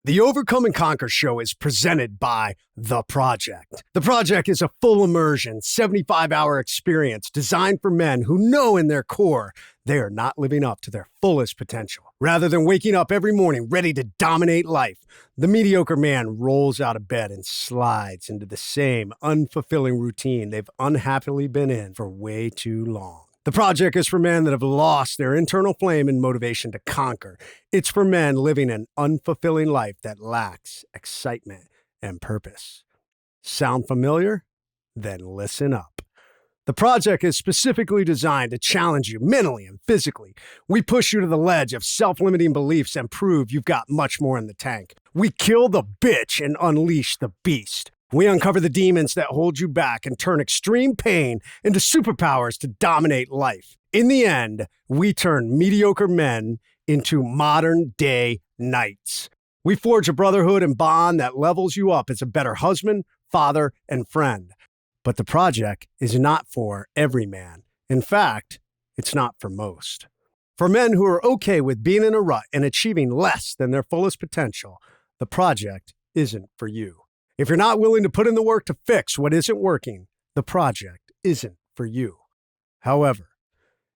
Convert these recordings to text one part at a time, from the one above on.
The Overcome and Conquer show is presented by The Project. The Project is a full immersion, 75-hour experience designed for men who know in their core they are not living up to their fullest potential. Rather than waking up every morning ready to dominate life, the mediocre man rolls out of bed and slides into the same unfulfilling routine they've unhappily been in for way too long. The Project is for men that have lost their internal flame and motivation to conquer. It's for men living an unfulfilling life that lacks excitement and purpose. Sound familiar? Then listen up. The Project is specifically designed to challenge you mentally and physically. We push you to the ledge of self-limiting beliefs and prove you've got much more in the tank. We kill the bitch and unleash the beast. We uncover the demons that hold you back and turn extreme pain into superpowers to dominate life. In the end, we turn mediocre men into modern-day knights. We forge a brotherhood and bond that levels you up as a better husband, father, and friend. But the Project is not for every man. In fact, it's not for most. For men who are okay with being in a rut and achieving less than their fullest potential, the Project isn't for you. If you're not willing to put in the work to fix what isn't working, the Project isn't for you. However,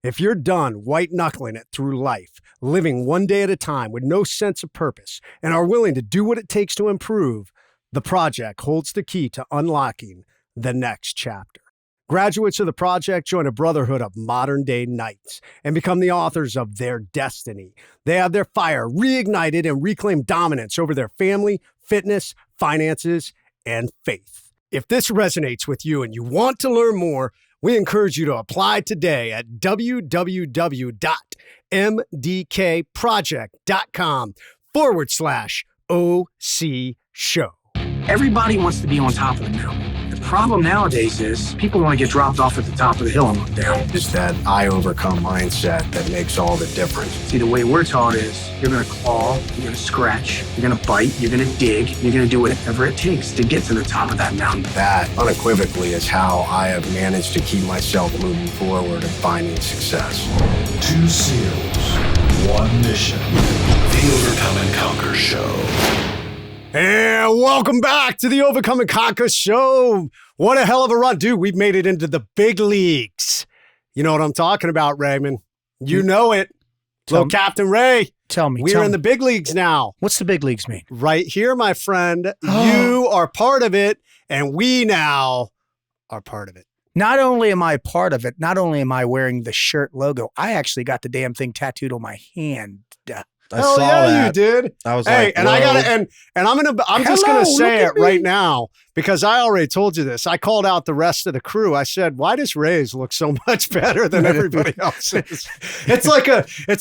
if you're done white-knuckling it through life, living one day at a time with no sense of purpose, and are willing to do what it takes to improve, the Project holds the key to unlocking the next chapter. Graduates of the Project join a brotherhood of modern-day knights and become the authors of their destiny. They have their fire reignited and reclaim dominance over their family, fitness, finances, and faith. If this resonates with you and you want to learn more, we encourage you to apply today at www.mdkproject.com/OC show. Everybody wants to be on top of the mountain. The problem nowadays is people want to get dropped off at the top of the hill and look down. It's that I overcome mindset that makes all the difference. See, the way we're taught is you're going to claw, you're going to scratch, you're going to bite, you're going to dig, you're going to do whatever it takes to get to the top of that mountain. That unequivocally is how I have managed to keep myself moving forward and finding success. 2 SEALs, 1 mission. The Overcome and Conquer Show. And welcome back to the Overcome and Conquer show. What a hell of a run. Dude, we've made it into the big leagues. You know what I'm talking about, Redman. You know it. Little Captain Ray. Tell me. We're in the big leagues now. What's the big leagues mean? Right here, my friend. You are part of it, and we now are part of it. Not only am I part of it, not only am I wearing the shirt logo, I actually got the damn thing tattooed on my hand. I saw yeah, that. you did. I was hey, like, and whoa. I gotta, and I'm just gonna say it right now because I already told you this. I called out the rest of the crew. I said, "Why does Ray's look so much better than everybody else's?" It's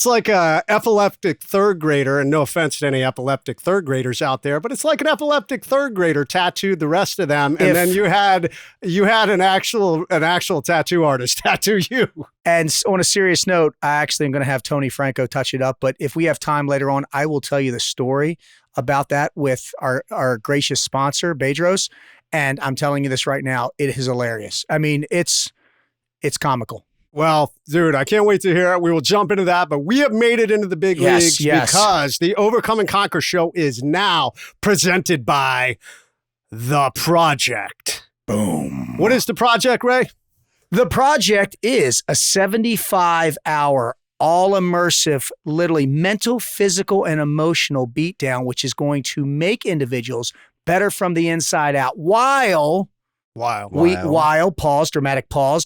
like a epileptic third grader, and no offense to any epileptic third graders out there, but it's like an epileptic third grader tattooed the rest of them, and then you had an actual tattoo artist tattoo you. And on a serious note, I actually am going to have Tony Franco touch it up. But if we have time later on, I will tell you the story about that with our gracious sponsor, Bedros. And I'm telling you this right now, it is hilarious. I mean, it's comical. Well, dude, I can't wait to hear it. We will jump into that, but we have made it into the big leagues because the Overcome and Conquer show is now presented by The Project. Boom. What is The Project, Ray? The Project is a 75-hour, all-immersive, literally mental, physical, and emotional beatdown, which is going to make individuals better from the inside out while, dramatic pause,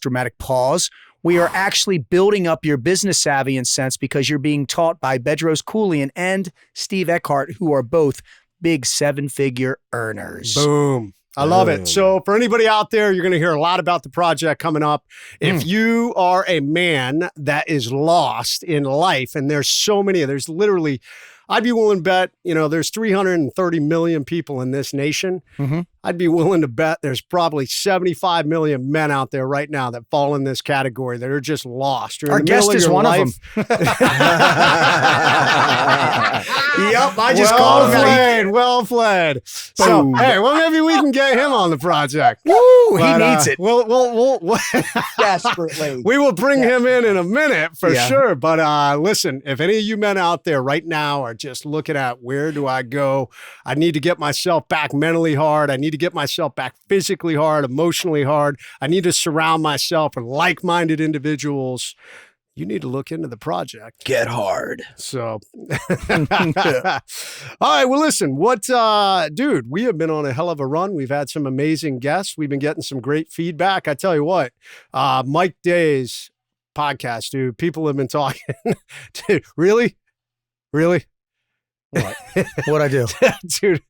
we are actually building up your business savvy and sense because you're being taught by Bedros Keuilian and Steve Eckhart, who are both big 7-figure earners. Boom. I love it. So for anybody out there, you're going to hear a lot about the Project coming up. If you are a man that is lost in life, and there's literally, I'd be willing to bet, there's 330 million people in this nation. Mm-hmm. I'd be willing to bet there's probably 75 million men out there right now that fall in this category that are just lost. Our guest is one of them. Yep, I just called him. Well played. So, hey, well, maybe we can get him on the Project. Woo, he needs it. We'll desperately. We will bring him in a minute for sure. But listen, if any of you men out there right now are just looking at where do I go? I need to get myself back mentally hard. I need to get myself back physically hard, emotionally hard. I need to surround myself with like-minded individuals. You need to look into the project. Get hard. So, all right. Well, listen, dude, we have been on a hell of a run. We've had some amazing guests. We've been getting some great feedback. I tell you what, Mike Day's podcast, dude, people have been talking. Dude, really? What? What'd I do? Dude,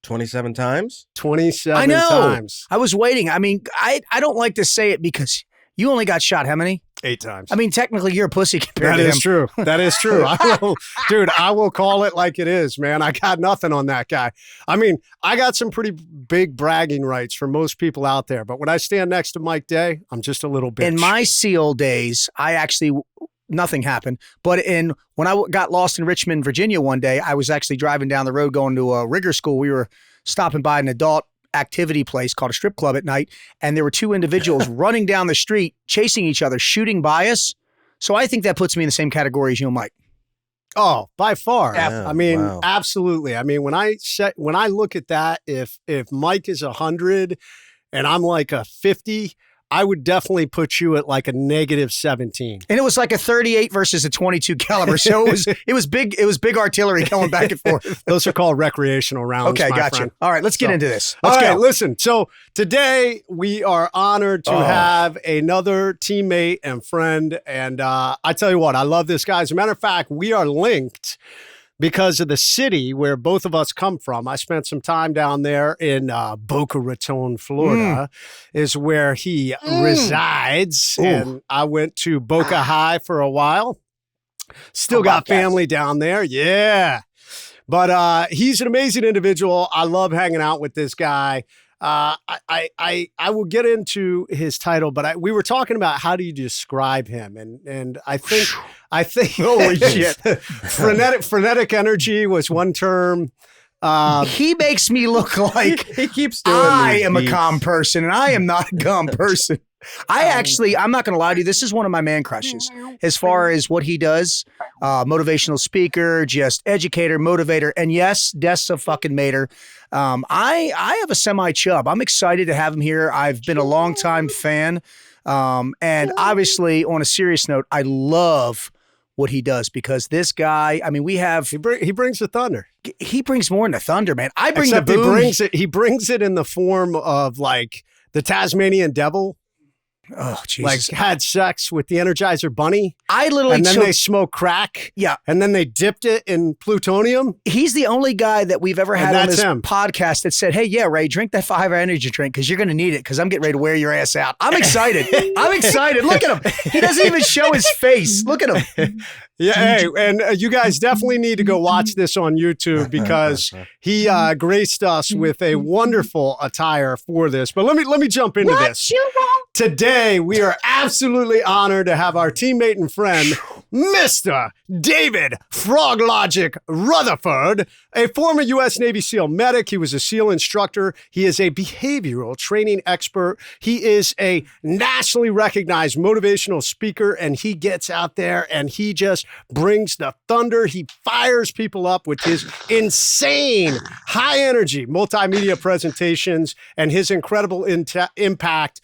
27 times? 27 I know. times. I was waiting. I mean, I don't like to say it because you only got shot how many? 8 times. I mean, technically, you're a pussy compared to him. That is true. That is true. I will call it like it is, man. I got nothing on that guy. I mean, I got some pretty big bragging rights for most people out there, but when I stand next to Mike Day, I'm just a little bitch. In my SEAL days, nothing happened. But when I got lost in Richmond, Virginia one day, I was actually driving down the road going to a rigger school. We were stopping by an adult activity place called a strip club at night, and there were 2 individuals running down the street, chasing each other, shooting by us. So I think that puts me in the same category as you and Mike. Oh, by far. Yeah, I mean, wow. absolutely. I mean, when I look at that, if Mike is 100 and I'm like a 50, I would definitely put you at like a -17. And it was like a 38 versus a 22 caliber. So it was big artillery going back and forth. Those are called recreational rounds. Okay, my got friend. you. All right, let's get into this. All Let's right, go. listen. So today we are honored to have another teammate and friend. And I tell you what, I love this guy. As a matter of fact, we are linked because of the city where both of us come from. I spent some time down there in Boca Raton, Florida, is where he resides. Ooh. And I went to Boca High for a while. Still got family down there. Yeah. But he's an amazing individual. I love hanging out with this guy. I will get into his title, but we were talking about how do you describe him, and I think Holy shit. frenetic energy was one term. He makes me look like He keeps doing I these am a beats. calm person, and I am not a calm person. I'm not going to lie to you. This is one of my man crushes as far as what he does. Motivational speaker, just educator, motivator. And yes, Dessa fucking Mater. I have a semi-chub. I'm excited to have him here. I've been a longtime fan. And obviously, on a serious note, I love what he does because this guy, I mean, he brings the thunder. He brings more than the thunder, man. I bring Except the boom. he brings it in the form of like the Tasmanian devil. Oh, Jesus. Like had sex with the Energizer Bunny. I literally and then took, they smoked crack. Yeah. And then they dipped it in plutonium. He's the only guy that we've ever had on that's this him. podcast that said, hey, yeah, Ray, drink that 5 energy drink because you're going to need it because I'm getting ready to wear your ass out. I'm excited. I'm excited. Look at him. He doesn't even show his face. Look at him. Yeah, hey, and you guys definitely need to go watch this on YouTube because he graced us with a wonderful attire for this. But let me jump into this. Today, we are absolutely honored to have our teammate and friend, Mr. David Frog Logic Rutherford, a former U.S. Navy SEAL medic. He was a SEAL instructor. He is a behavioral training expert. He is a nationally recognized motivational speaker, and he gets out there and he just brings the thunder. He fires people up with his insane high energy multimedia presentations and his incredible impact.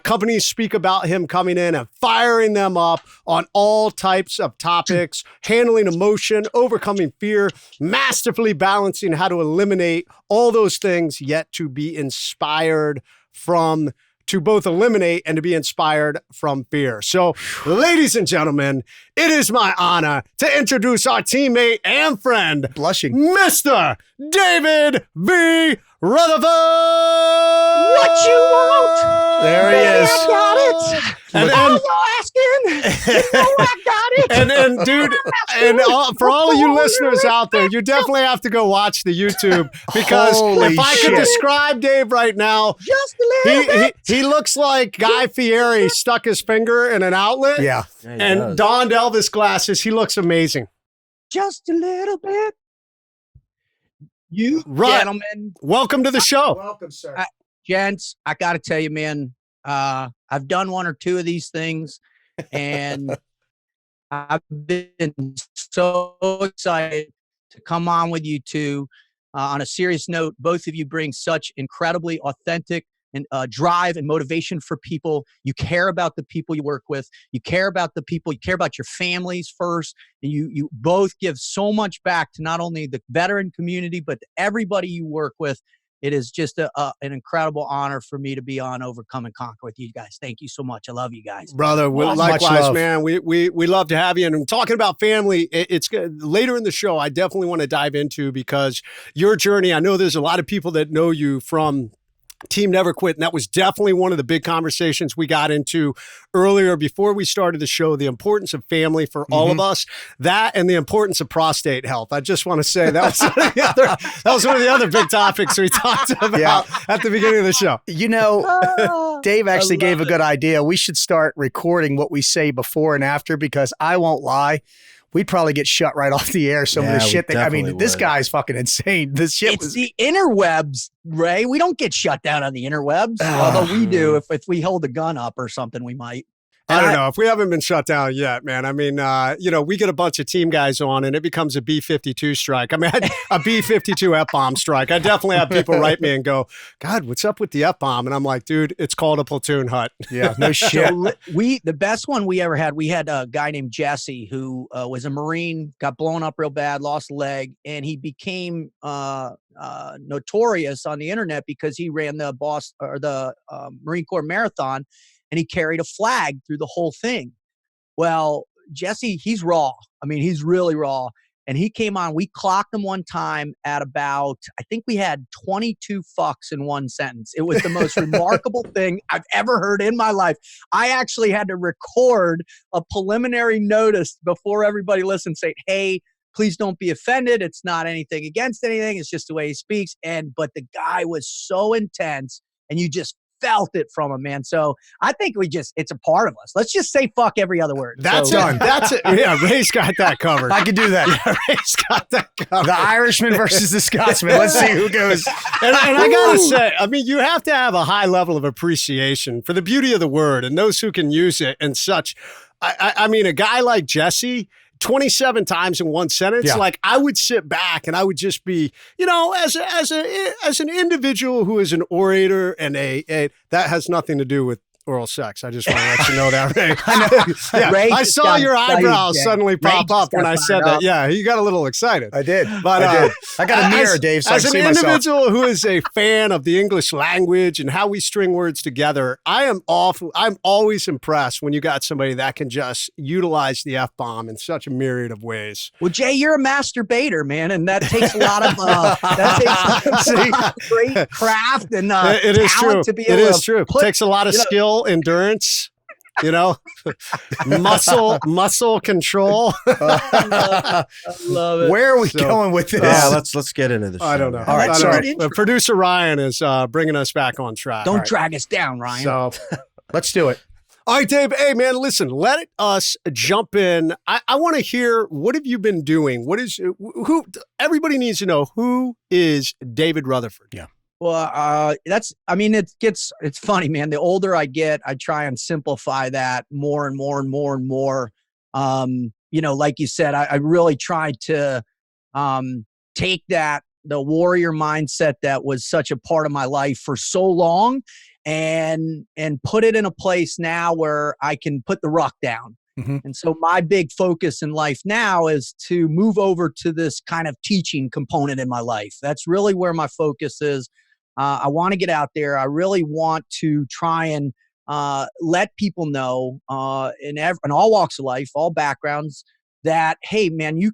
Companies speak about him coming in and firing them up on all types of topics, handling emotion, overcoming fear, masterfully balancing how to eliminate all those things, yet to be inspired to both eliminate and to be inspired from fear. So, ladies and gentlemen, it is my honor to introduce our teammate and friend, Blushing. Mr. David V. Rutherford. What you want? There he is. I got it. And All you're asking. You know I got it. And dude, and for all of you listeners out there, you definitely have to go watch the YouTube because Holy if I could shit. describe Dave right now, Just a little bit. he looks like Guy Fieri stuck his finger in an outlet Yeah. Yeah, he and does. donned Elvis glasses. He looks amazing. Just a little bit. You Right. gentlemen, Welcome to the show. Welcome, sir. gents, I got to tell you, man, I've done one or two of these things, and I've been so excited to come on with you two. On a serious note, both of you bring such incredibly authentic and drive and motivation for people. You care about the people you work with. You care about the people. You care about your families first. And you both give so much back to not only the veteran community, but to everybody you work with. It is just an incredible honor for me to be on Overcome and Conquer with you guys. Thank you so much. I love you guys. Brother, likewise, man. We love to have you. And talking about family, it's later in the show, I definitely want to dive into, because your journey, I know there's a lot of people that know you from Team Never Quit. And that was definitely one of the big conversations we got into earlier before we started the show, the importance of family for all of us, that and the importance of prostate health. I just want to say that was one of the other big topics we talked about at the beginning of the show. You know, Dave actually gave a good idea. We should start recording what we say before and after, because I won't lie, we'd probably get shut right off the air. Some of the shit that, I mean, this guy's fucking insane. This shit It's the interwebs, Ray. We don't get shut down on the interwebs. Although we do. If we hold a gun up or something, we might. I don't know if we haven't been shut down yet, man. I mean, we get a bunch of team guys on and it becomes a B-52 strike. I mean, a B-52 F-bomb strike. I definitely have people write me and go, God, what's up with the F-bomb? And I'm like, dude, it's called a platoon hut. Yeah, no shit. So the best one we ever had, we had a guy named Jesse who was a Marine, got blown up real bad, lost a leg, and he became notorious on the internet because he ran the Marine Corps Marathon. And he carried a flag through the whole thing. Well, Jesse, he's raw. I mean, he's really raw. And he came on, we clocked him one time at about, I think we had 22 fucks in one sentence. It was the most remarkable thing I've ever heard in my life. I actually had to record a preliminary notice before everybody listened, saying, hey, please don't be offended. It's not anything against anything. It's just the way he speaks. But the guy was so intense, and you just felt it from him, man. So I think it's a part of us. Let's just say fuck every other word. That's done. That's it. Yeah, Ray's got that covered. I could do that. Yeah, Ray's got that covered. The Irishman versus the Scotsman. Let's see who goes. And I gotta say, I mean, you have to have a high level of appreciation for the beauty of the word and those who can use it and such. I mean, a guy like Jesse, 27 times in one sentence, like I would sit back and I would just be, as an individual who is an orator and that has nothing to do with oral sex. I just want to let you know that, Ray. Ray I saw your eyebrows suddenly pop up when I said that. Yeah, you got a little excited. I did. But I got a mirror, Dave, so I can see myself. As an individual who is a fan of the English language and how we string words together, I'm always impressed when you got somebody that can just utilize the F-bomb in such a myriad of ways. Well, Jay, you're a masturbator, man, and that takes a lot of great craft and it is talent true. to be able to. It is true. It takes a lot of skill, endurance, muscle control. I love it. Where are we going with this? Yeah, let's get into this. I don't know. All right, sorry. Producer Ryan is bringing us back on track. Don't drag us down, Ryan. So let's do it. All right, Dave. Hey, man, listen, let us jump in. I want to hear, what have you been doing? Everybody needs to know, who is David Rutherford? Yeah. Well, it's funny, man. The older I get, I try and simplify that more and more and more and more. Like you said, I really tried to take the warrior mindset that was such a part of my life for so long and put it in a place now where I can put the ruck down. Mm-hmm. And so my big focus in life now is to move over to this kind of teaching component in my life. That's really where my focus is. I want to get out there. I really want to try and let people know in all walks of life, all backgrounds, that, hey, man, you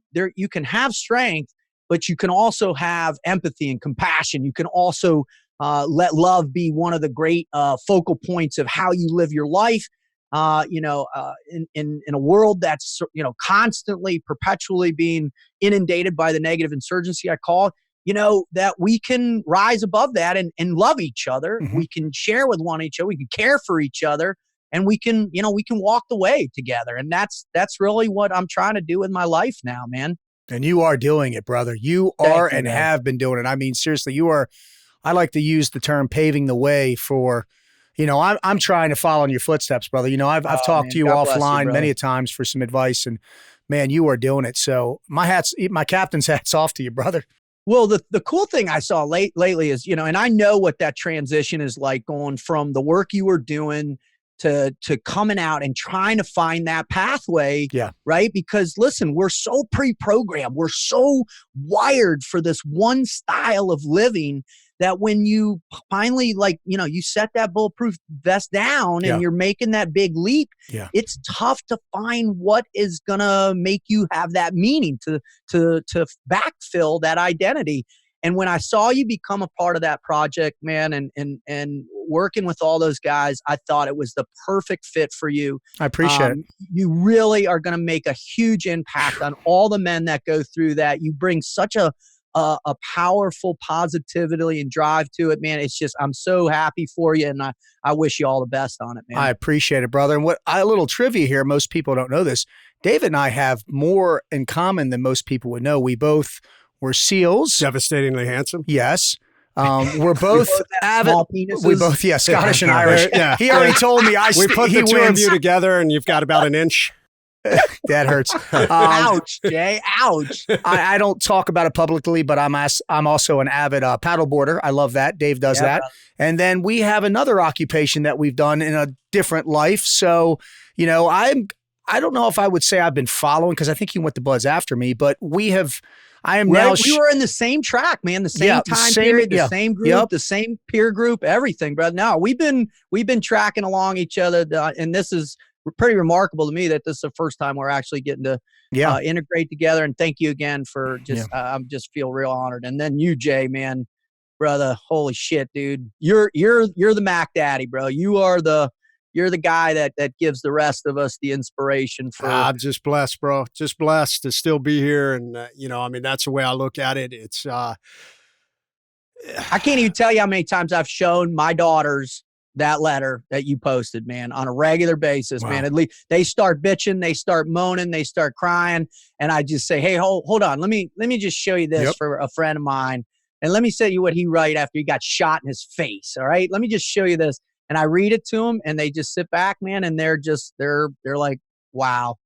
can have strength, but you can also have empathy and compassion. You can also let love be one of the great focal points of how you live your life. In a world that's constantly, perpetually being inundated by the negative insurgency, I call it. That we can rise above that and love each other. Mm-hmm. We can share with one each other. We can care for each other, and we can walk the way together. And that's really what I'm trying to do with my life now, man. And you are doing it, brother. You are and have been doing it. I mean, seriously, you are. I like to use the term paving the way for, You know, I'm trying to follow in your footsteps, brother. You know, I've talked to you God bless you, offline brother. many a times for some advice, and man, you are doing it. So my captain's hat's off to you, brother. Well, the cool thing I saw lately is, you know, and I know what that transition is like, going from the work you were doing to coming out and trying to find that pathway. Yeah. Right. Because listen, we're so pre-programmed. We're so wired for this one style of living that when you finally, like, you know, you set that bulletproof vest down and you're making that big leap, it's tough to find what is going to make you have that meaning to backfill that identity. And when I saw you become a part of that project, man, and working with all those guys, I thought it was the perfect fit for you. I appreciate it. You really are going to make a huge impact on all the men that go through that. You bring such a powerful positivity and drive to it, man. It's just, I'm so happy for you, and I wish you all the best on it, man. I appreciate it, brother. And a little trivia here, most people don't know this. David and I have more in common than most people would know. We both were SEALs. Devastatingly handsome. Yes. We're both avid. Penises. We both, Scottish and Irish. Yeah. He already told me. We put the two of you together, and you've got about an inch. That hurts. Ouch, Jay. Ouch. I don't talk about it publicly, but I'm also an avid paddleboarder. I love that. Dave does that. Brother. And then we have another occupation that we've done in a different life. So, you know, I don't know if I would say I've been following, because I think you went to Buds after me, but I am now. We were in the same track, man. The same time period, the same group, the same peer group, everything, brother. No, we've been tracking along each other, and this is pretty remarkable to me that this is the first time we're actually getting to integrate together. And thank you again for just, I'm just feel real honored. And then you, Jay, man, brother, holy shit, dude, you're the Mac Daddy, bro. You're the guy that gives the rest of us the inspiration for. I'm just blessed, bro. Just blessed to still be here. And, you know, I mean, that's the way I look at it. It's, I can't even tell you how many times I've shown my daughters that letter that you posted, man, on a regular basis, man. At least they start bitching, they start moaning, they start crying. And I just say, hey, hold on. Let me just show you this for a friend of mine. And let me tell you what he wrote after he got shot in his face. All right. Let me just show you this. And I read it to them, and they just sit back, man. And they're like, wow.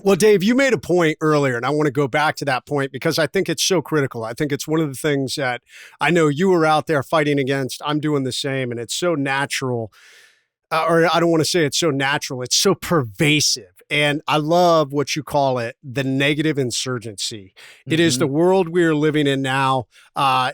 Well, Dave, you made a point earlier, and I want to go back to that point because I think it's so critical. I think it's one of the things that I know you were out there fighting against. I'm doing the same, and it's so natural. Or I don't want to say it's so natural. It's so pervasive. And I love what you call it, the negative insurgency. It is the world we are living in now.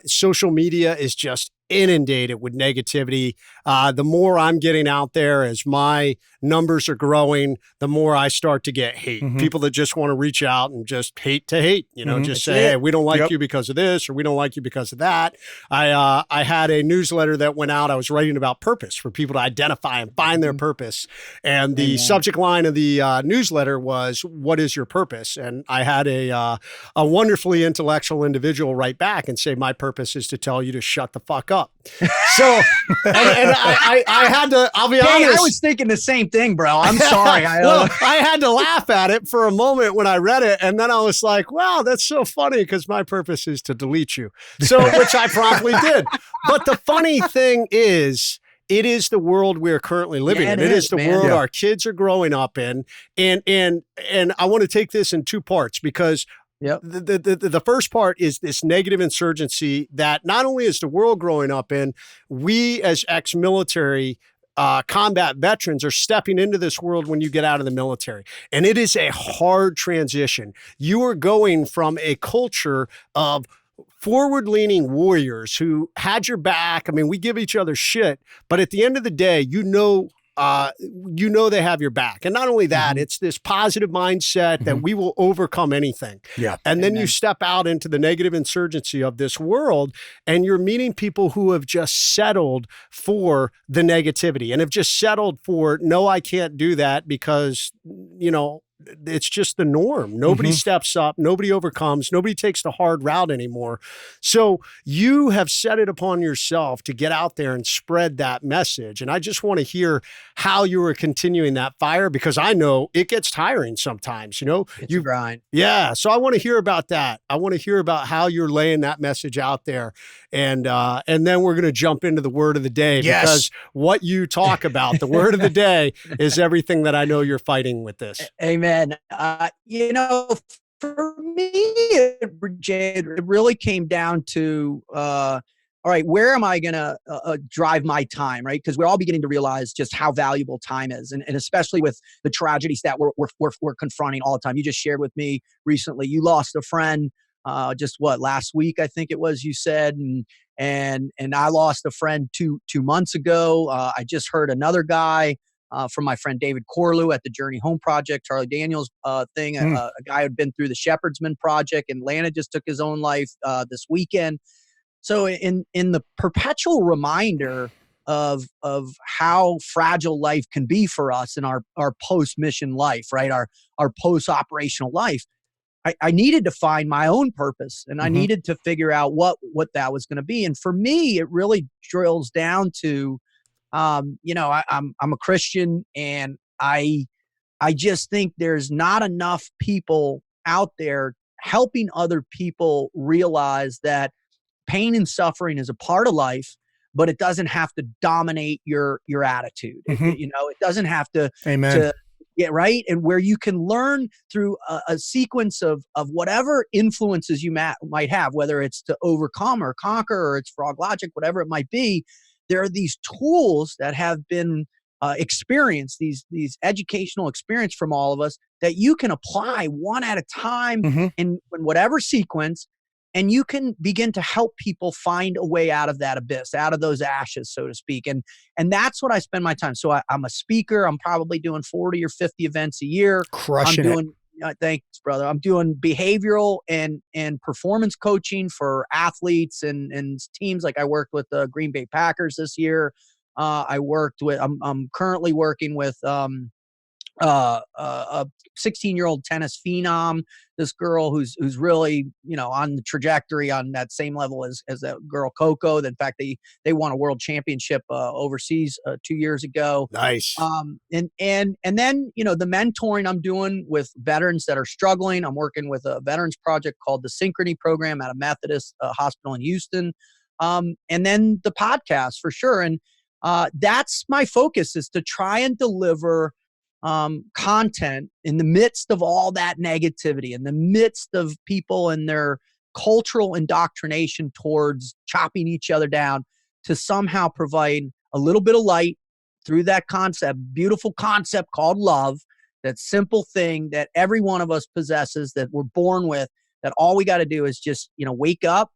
Social media is just inundated with negativity. The more I'm getting out there, as my numbers are growing, the more I start to get hate. People that just want to reach out and just hate to hate, you know, just say, hey, we don't like you because of this, or we don't like you because of that. I had a newsletter that went out. I was writing about purpose for people to identify and find their purpose. And the subject line of the newsletter was, what is your purpose? And I had a wonderfully intellectual individual write back and say, my purpose is to tell you to shut the fuck up. So, and I had to, I'll be honest. I was thinking the same thing, bro. I'm sorry. I had to laugh at it for a moment when I read it. And then I was like, wow, that's so funny, because my purpose is to delete you. So, which I promptly did. But the funny thing is, it is the world we're currently living in. It is the world our kids are growing up in. And I want to take this in two parts, because the first part is this negative insurgency that not only is the world growing up in, we as ex-military combat veterans are stepping into this world when you get out of the military. And it is a hard transition. You are going from a culture of forward-leaning warriors who had your back. I mean, we give each other shit, but at the end of the day, you know they have your back. And not only that, it's this positive mindset that we will overcome anything. Yeah. And then you step out into the negative insurgency of this world, and you're meeting people who have just settled for the negativity and have just settled for, no, I can't do that because, you know, it's just the norm. Nobody steps up, nobody overcomes, nobody takes the hard route anymore. So you have set it upon yourself to get out there and spread that message. And I just want to hear how you are continuing that fire, because I know it gets tiring sometimes, It's a grind. Yeah. So I want to hear about that. I want to hear about how you're laying that message out there. And then we're going to jump into the word of the day, because what you talk about, the word of the day, is everything that I know you're fighting with this. Amen. For me, it really came down to, all right, where am I going to drive my time, right? Because we're all beginning to realize just how valuable time is. And especially with the tragedies that we're confronting all the time. You just shared with me recently, you lost a friend, last week, I think it was, you said, and I lost a friend two months ago. I just heard another guy, from my friend David Corlew at the Journey Home Project, Charlie Daniels thing, a guy who'd been through the Shepherdsman Project in Atlanta, just took his own life this weekend. So in the perpetual reminder of how fragile life can be for us in our post-mission life, right? Our post-operational life, I needed to find my own purpose, and I needed to figure out what that was going to be. And for me, it really drills down to, I'm a Christian, and I just think there's not enough people out there helping other people realize that pain and suffering is a part of life, but it doesn't have to dominate your attitude. It doesn't have to. Amen. To get right. And where you can learn through a sequence of whatever influences you might have, whether it's to overcome or conquer, or it's frog logic, whatever it might be. There are these tools that have been experienced, these educational experience from all of us, that you can apply one at a time in whatever sequence, and you can begin to help people find a way out of that abyss, out of those ashes, so to speak. And that's what I spend my time. So I'm a speaker. I'm probably doing 40 or 50 events a year. Crushing it. Thanks, brother. I'm doing behavioral and performance coaching for athletes and teams. Like I worked with the Green Bay Packers this year. I'm currently working with a 16-year-old tennis phenom, this girl who's really, on the trajectory on that same level as that girl Coco. In fact, they won a world championship overseas 2 years ago. Nice. And then, the mentoring I'm doing with veterans that are struggling. I'm working with a veterans project called the Synchrony Program at a Methodist hospital in Houston. And then the podcast for sure. And that's my focus, is to try and deliver content in the midst of all that negativity, in the midst of people and their cultural indoctrination towards chopping each other down, to somehow provide a little bit of light through that beautiful concept called love, that simple thing that every one of us possesses, that we're born with, that all we got to do is just, wake up,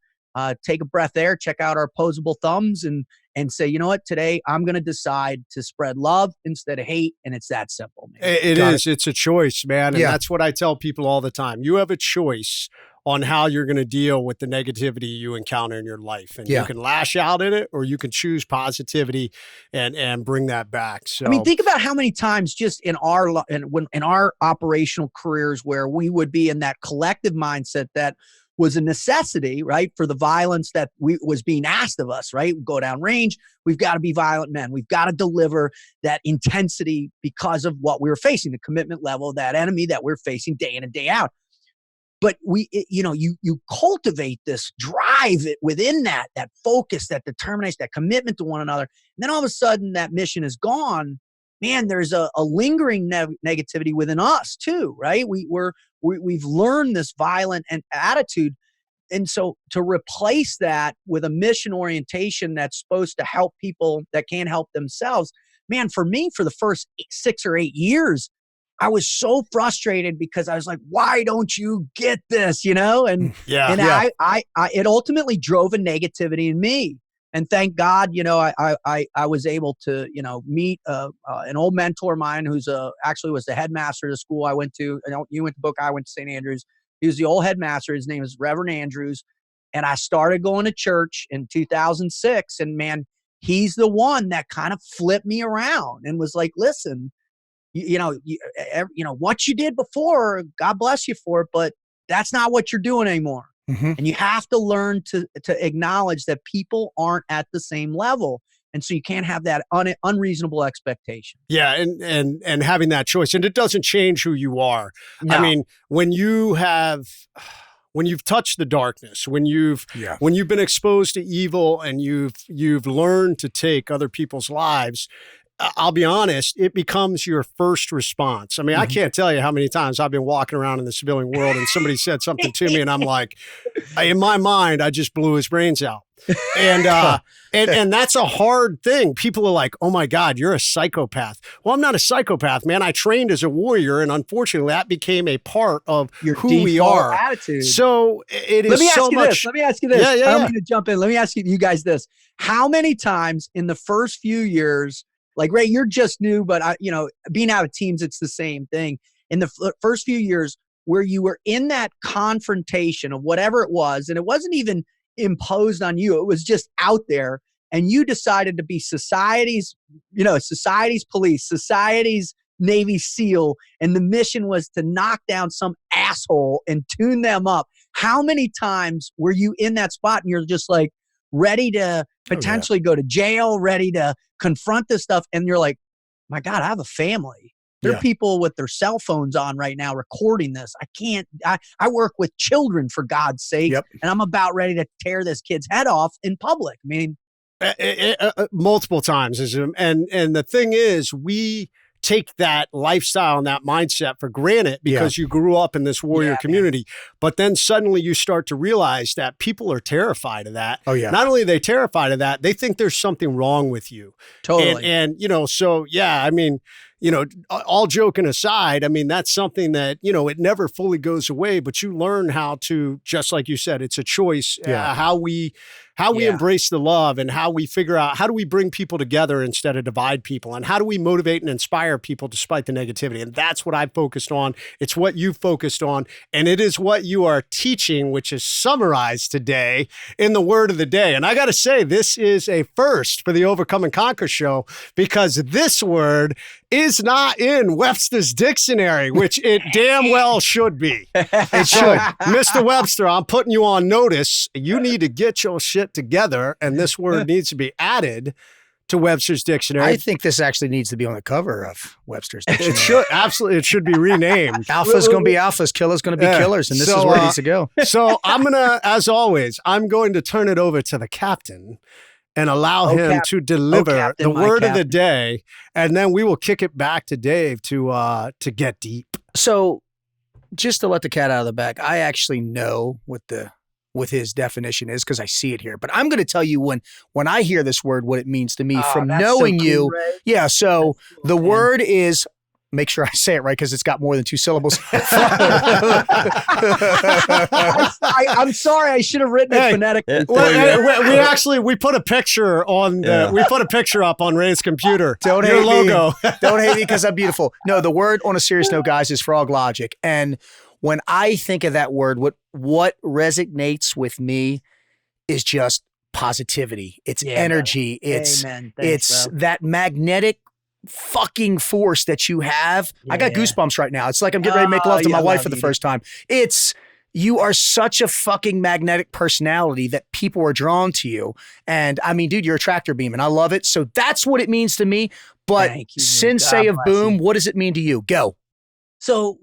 take a breath there, check out our opposable thumbs, and say, you know what, today I'm going to decide to spread love instead of hate. And it's that simple, man. It is. It's a choice, man. And that's what I tell people all the time. You have a choice on how you're going to deal with the negativity you encounter in your life. And you can lash out at it, or you can choose positivity and bring that back. So, I mean, think about how many times just in our operational careers where we would be in that collective mindset that was a necessity, right, for the violence that was being asked of us, right? We go down range, we've got to be violent men. We've got to deliver that intensity because of what we were facing, the commitment level of that enemy that we're facing day in and day out. But you cultivate this drive within that focus, that determination, that commitment to one another. And then all of a sudden that mission is gone. Man, there's a lingering negativity within us too, right? We've learned this violent attitude. And so to replace that with a mission orientation that's supposed to help people that can't help themselves, man, for me, for the first 6 or 8 years, I was so frustrated because I was like, why don't you get this, And it ultimately drove a negativity in me. And thank God, I was able to, meet an old mentor of mine who's actually was the headmaster of the school I went to. You went to Book, I went to St. Andrews. He was the old headmaster. His name is Reverend Andrews. And I started going to church in 2006. And man, he's the one that kind of flipped me around and was like, listen, what you did before, God bless you for it, but that's not what you're doing anymore. Mm-hmm. And you have to learn to acknowledge that people aren't at the same level. And so you can't have that unreasonable expectation. Yeah, and having that choice, and it doesn't change who you are. No. I mean, when you've touched the darkness, when you've been exposed to evil, and you've learned to take other people's lives, I'll be honest, it becomes your first response. I mean, I can't tell you how many times I've been walking around in the civilian world and somebody said something to me and I'm like, in my mind, I just blew his brains out. And that's a hard thing. People are like, oh my God, you're a psychopath. Well, I'm not a psychopath, man. I trained as a warrior, and unfortunately that became a part of your who we are. Attitude. So it is so much. Let me ask you this. Yeah. I'm going to jump in. Let me ask you guys this. How many times in the first few years, like Ray, you're just new, but being out of teams, it's the same thing. In the first few years where you were in that confrontation of whatever it was, and it wasn't even imposed on you, it was just out there, and you decided to be society's police, society's Navy SEAL, and the mission was to knock down some asshole and tune them up. How many times were you in that spot and you're just like ready to potentially go to jail, ready to confront this stuff, and you're like, my God, I have a family. There are people with their cell phones on right now recording this. I work with children, for God's sake, and I'm about ready to tear this kid's head off in public. I mean, multiple times. And the thing is, we take that lifestyle and that mindset for granted because you grew up in this warrior community. But then suddenly you start to realize that people are terrified of that. Oh, yeah. Not only are they terrified of that, they think there's something wrong with you. Totally. And so, yeah, I mean, all joking aside, I mean, that's something that, it never fully goes away, but you learn how to, just like you said, it's a choice, how we embrace the love, and how we figure out, how do we bring people together instead of divide people, and how do we motivate and inspire people despite the negativity. And that's what I've focused on. It's what you focused on, and it is what you are teaching, which is summarized today in the word of the day. And I got to say, this is a first for the Overcome and Conquer show, because this word is not in Webster's dictionary, which it damn well should be. It should. Mr. Webster, I'm putting you on notice. You need to get your shit together, and this word needs to be added to Webster's dictionary. I think this actually needs to be on the cover of Webster's dictionary. It should. Absolutely. It should be renamed. Alpha's going to be alphas, killer's going to be killers, and this is where it needs to go. So I'm going to, as always, I'm going to turn it over to the captain and allow him to deliver the word of the day, and then we will kick it back to Dave to get deep. So, just to let the cat out of the bag, I actually know what his definition is because I see it here. But I'm going to tell you when I hear this word, what it means to me from knowing you. Yeah. So the word is. Make sure I say it right because it's got more than 2 syllables. I'm sorry, I should have written it phonetically. We put a picture on we put a picture up on Ray's computer. Don't Your hate logo. Me. Don't hate me because I'm beautiful. No, the word, on a serious note, guys, is frog logic. And when I think of that word, what resonates with me is just positivity. It's energy. It's that magnetic fucking force that you have. I got goosebumps right now. It's like I'm getting ready to make love to my wife for the first time. You are such a fucking magnetic personality that people are drawn to you. And I mean, dude, you're a tractor beam and I love it. So that's what it means to me. But Sensei of Boom, what does it mean to you? Go. So,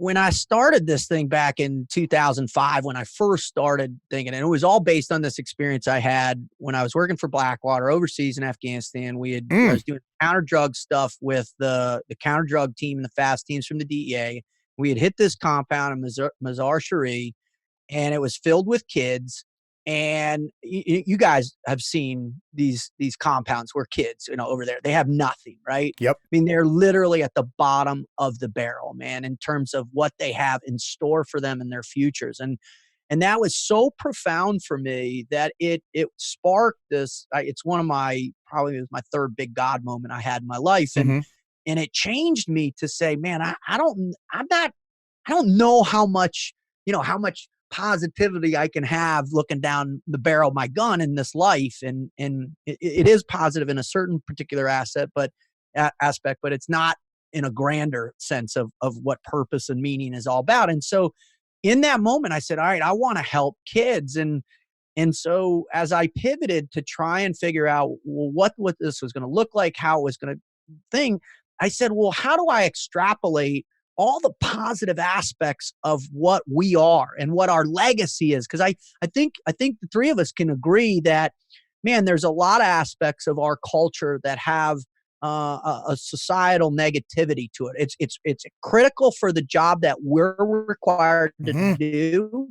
when I started this thing back in 2005, when I first started thinking, and it was all based on this experience I had when I was working for Blackwater overseas in Afghanistan. I was doing counter drug stuff with the counter drug team and the fast teams from the DEA. We had hit this compound in Mazar-Shari, and it was filled with kids. And you guys have seen these compounds where kids, over there, they have nothing, right? Yep. I mean, they're literally at the bottom of the barrel, man, in terms of what they have in store for them in their futures. And that was so profound for me that it sparked this. It's one of probably it was my third big God moment I had in my life. And it changed me to say, man, I don't know how much positivity I can have looking down the barrel of my gun in this life. And it is positive in a certain particular aspect, but it's not in a grander sense of what purpose and meaning is all about. And so in that moment, I said, all right, I want to help kids. And so as I pivoted to try and figure out, well, what this was going to look like, how it was going to thing, I said, well, how do I extrapolate all the positive aspects of what we are and what our legacy is? Because I think the three of us can agree that, man, there's a lot of aspects of our culture that have a societal negativity to it. It's critical for the job that we're required to do,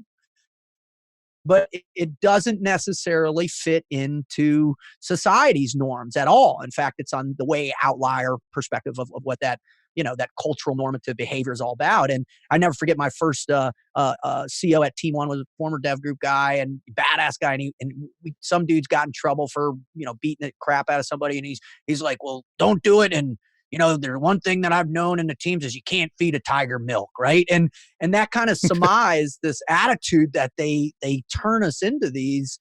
but it doesn't necessarily fit into society's norms at all. In fact, it's on the way outlier perspective of what that, that cultural normative behavior is all about. And I never forget my first CO at Team One was a former dev group guy and badass guy. And some dudes got in trouble for, beating the crap out of somebody. And he's like, well, don't do it. And, there's one thing that I've known in the teams is you can't feed a tiger milk. Right. And that kind of surmised this attitude that they turn us into these,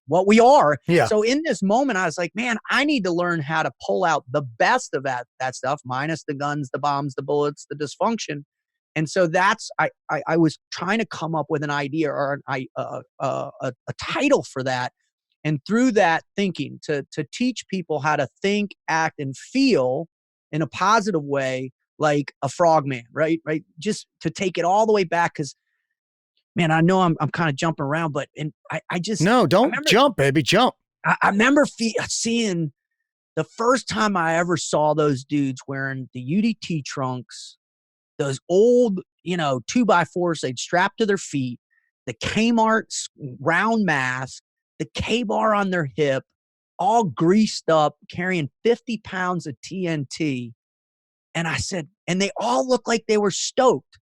what we are. Yeah. So in this moment, I was like, man, I need to learn how to pull out the best of that stuff, minus the guns, the bombs, the bullets, the dysfunction. And so that's, I was trying to come up with an idea or a title for that. And through that thinking to teach people how to think, act, and feel in a positive way, like a frogman, right? Just to take it all the way back. Cause man, I know I'm kind of jumping around, but I just no, don't jump, baby, jump. I remember seeing the first time I ever saw those dudes wearing the UDT trunks, those old 2x4s they'd strap to their feet, the Kmart round mask, the K-bar on their hip, all greased up, carrying 50 pounds of TNT. And I said, and they all looked like they were stoked.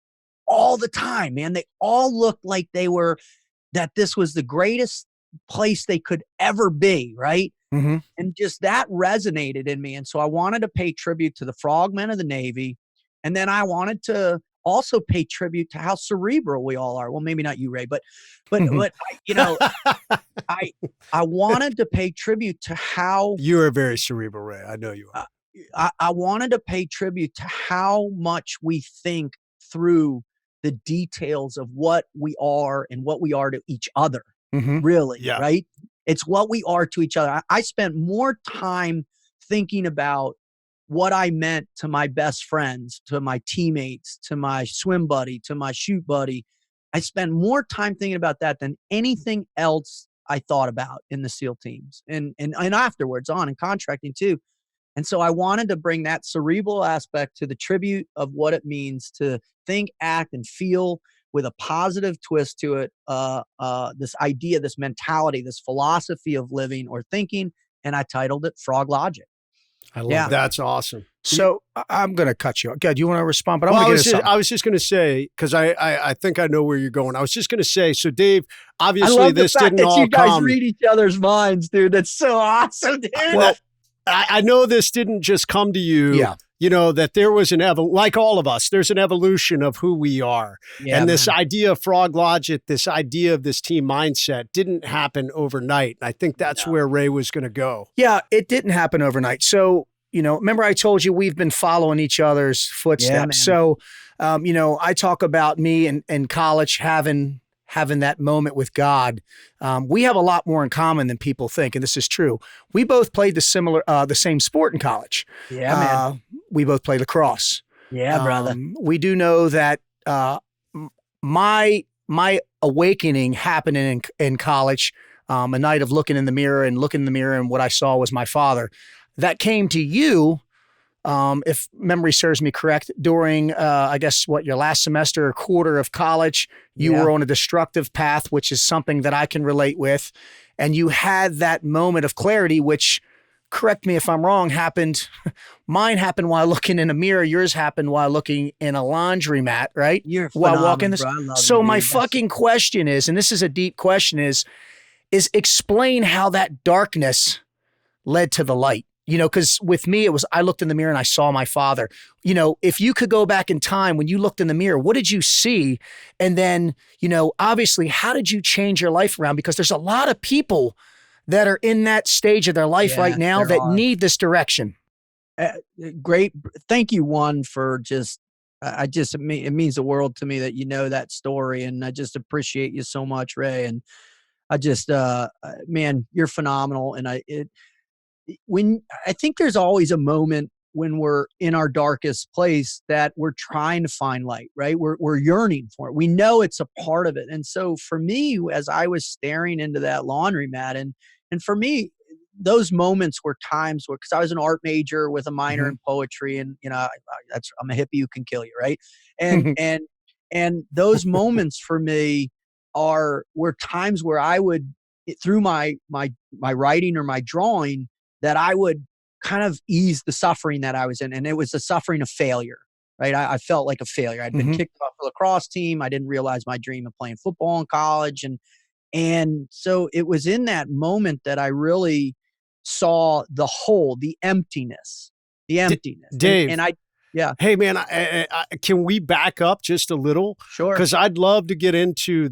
All the time, man. They all looked like that this was the greatest place they could ever be, right? Mm-hmm. And just that resonated in me. And so I wanted to pay tribute to the frogmen of the Navy. And then I wanted to also pay tribute to how cerebral we all are. Well, maybe not you, Ray, but I wanted to pay tribute to how you're a very cerebral, Ray. I know you are. I wanted to pay tribute to how much we think through the details of what we are and what we are to each other, really, yeah. Right? It's what we are to each other. I spent more time thinking about what I meant to my best friends, to my teammates, to my swim buddy, to my shoot buddy. I spent more time thinking about that than anything else I thought about in the SEAL teams and afterwards on in contracting too. And so I wanted to bring that cerebral aspect to the tribute of what it means to think, act, and feel with a positive twist to it. This idea, this mentality, this philosophy of living or thinking. And I titled it Frog Logic. I love that. That's awesome. So I'm going to cut you off. God, do you want to respond? But I was just going to say, because I think I know where you're going. I was just going to say, so Dave, obviously this didn't all come. You guys read each other's minds, dude. That's so awesome, dude. Well, I know this didn't just come to you. Yeah. That there was like all of us, there's an evolution of who we are. Yeah, and this idea of frog logic, this idea of this team mindset didn't happen overnight. And I think that's where Ray was going to go. Yeah, it didn't happen overnight. So, remember I told you we've been following each other's footsteps. So, I talk about me in college having that moment with God. We have a lot more in common than people think. And this is true. We both played the same sport in college. Yeah, man. We both played lacrosse. Yeah, brother. We do know that my awakening happened in college, a night of looking in the mirror and what I saw was my father. That came to you, if memory serves me correct, during, your last semester or quarter of college, you were on a destructive path, which is something that I can relate with. And you had that moment of clarity, which, correct me if I'm wrong, mine happened while looking in a mirror. Yours happened while looking in a laundromat, right? You're while walking this. So my dude. fucking question is, and this is a deep question, is explain how that darkness led to the light. Because with me, I looked in the mirror and I saw my father. If you could go back in time when you looked in the mirror, what did you see? And then, obviously, how did you change your life around? Because there's a lot of people that are in that stage of their life right now that need this direction. Great. Thank you, for just, it means the world to me that you know that story. And I just appreciate you so much, Ray. And I just, man, you're phenomenal. And when I think there's always a moment when we're in our darkest place that we're trying to find light, right? We're yearning for it. We know it's a part of it. And so for me, as I was staring into that laundromat, and for me, those moments were times where, because I was an art major with a minor in poetry, and I'm a hippie who can kill you, right? And those moments for me were times where I would, through my writing or my drawing, that I would kind of ease the suffering that I was in. And it was the suffering of failure, right? I felt like a failure. I'd been kicked off the lacrosse team. I didn't realize my dream of playing football in college. And so it was in that moment that I really saw the hole, the emptiness. Dave. Yeah. Hey, man, can we back up just a little? Sure. Because I'd love to get into,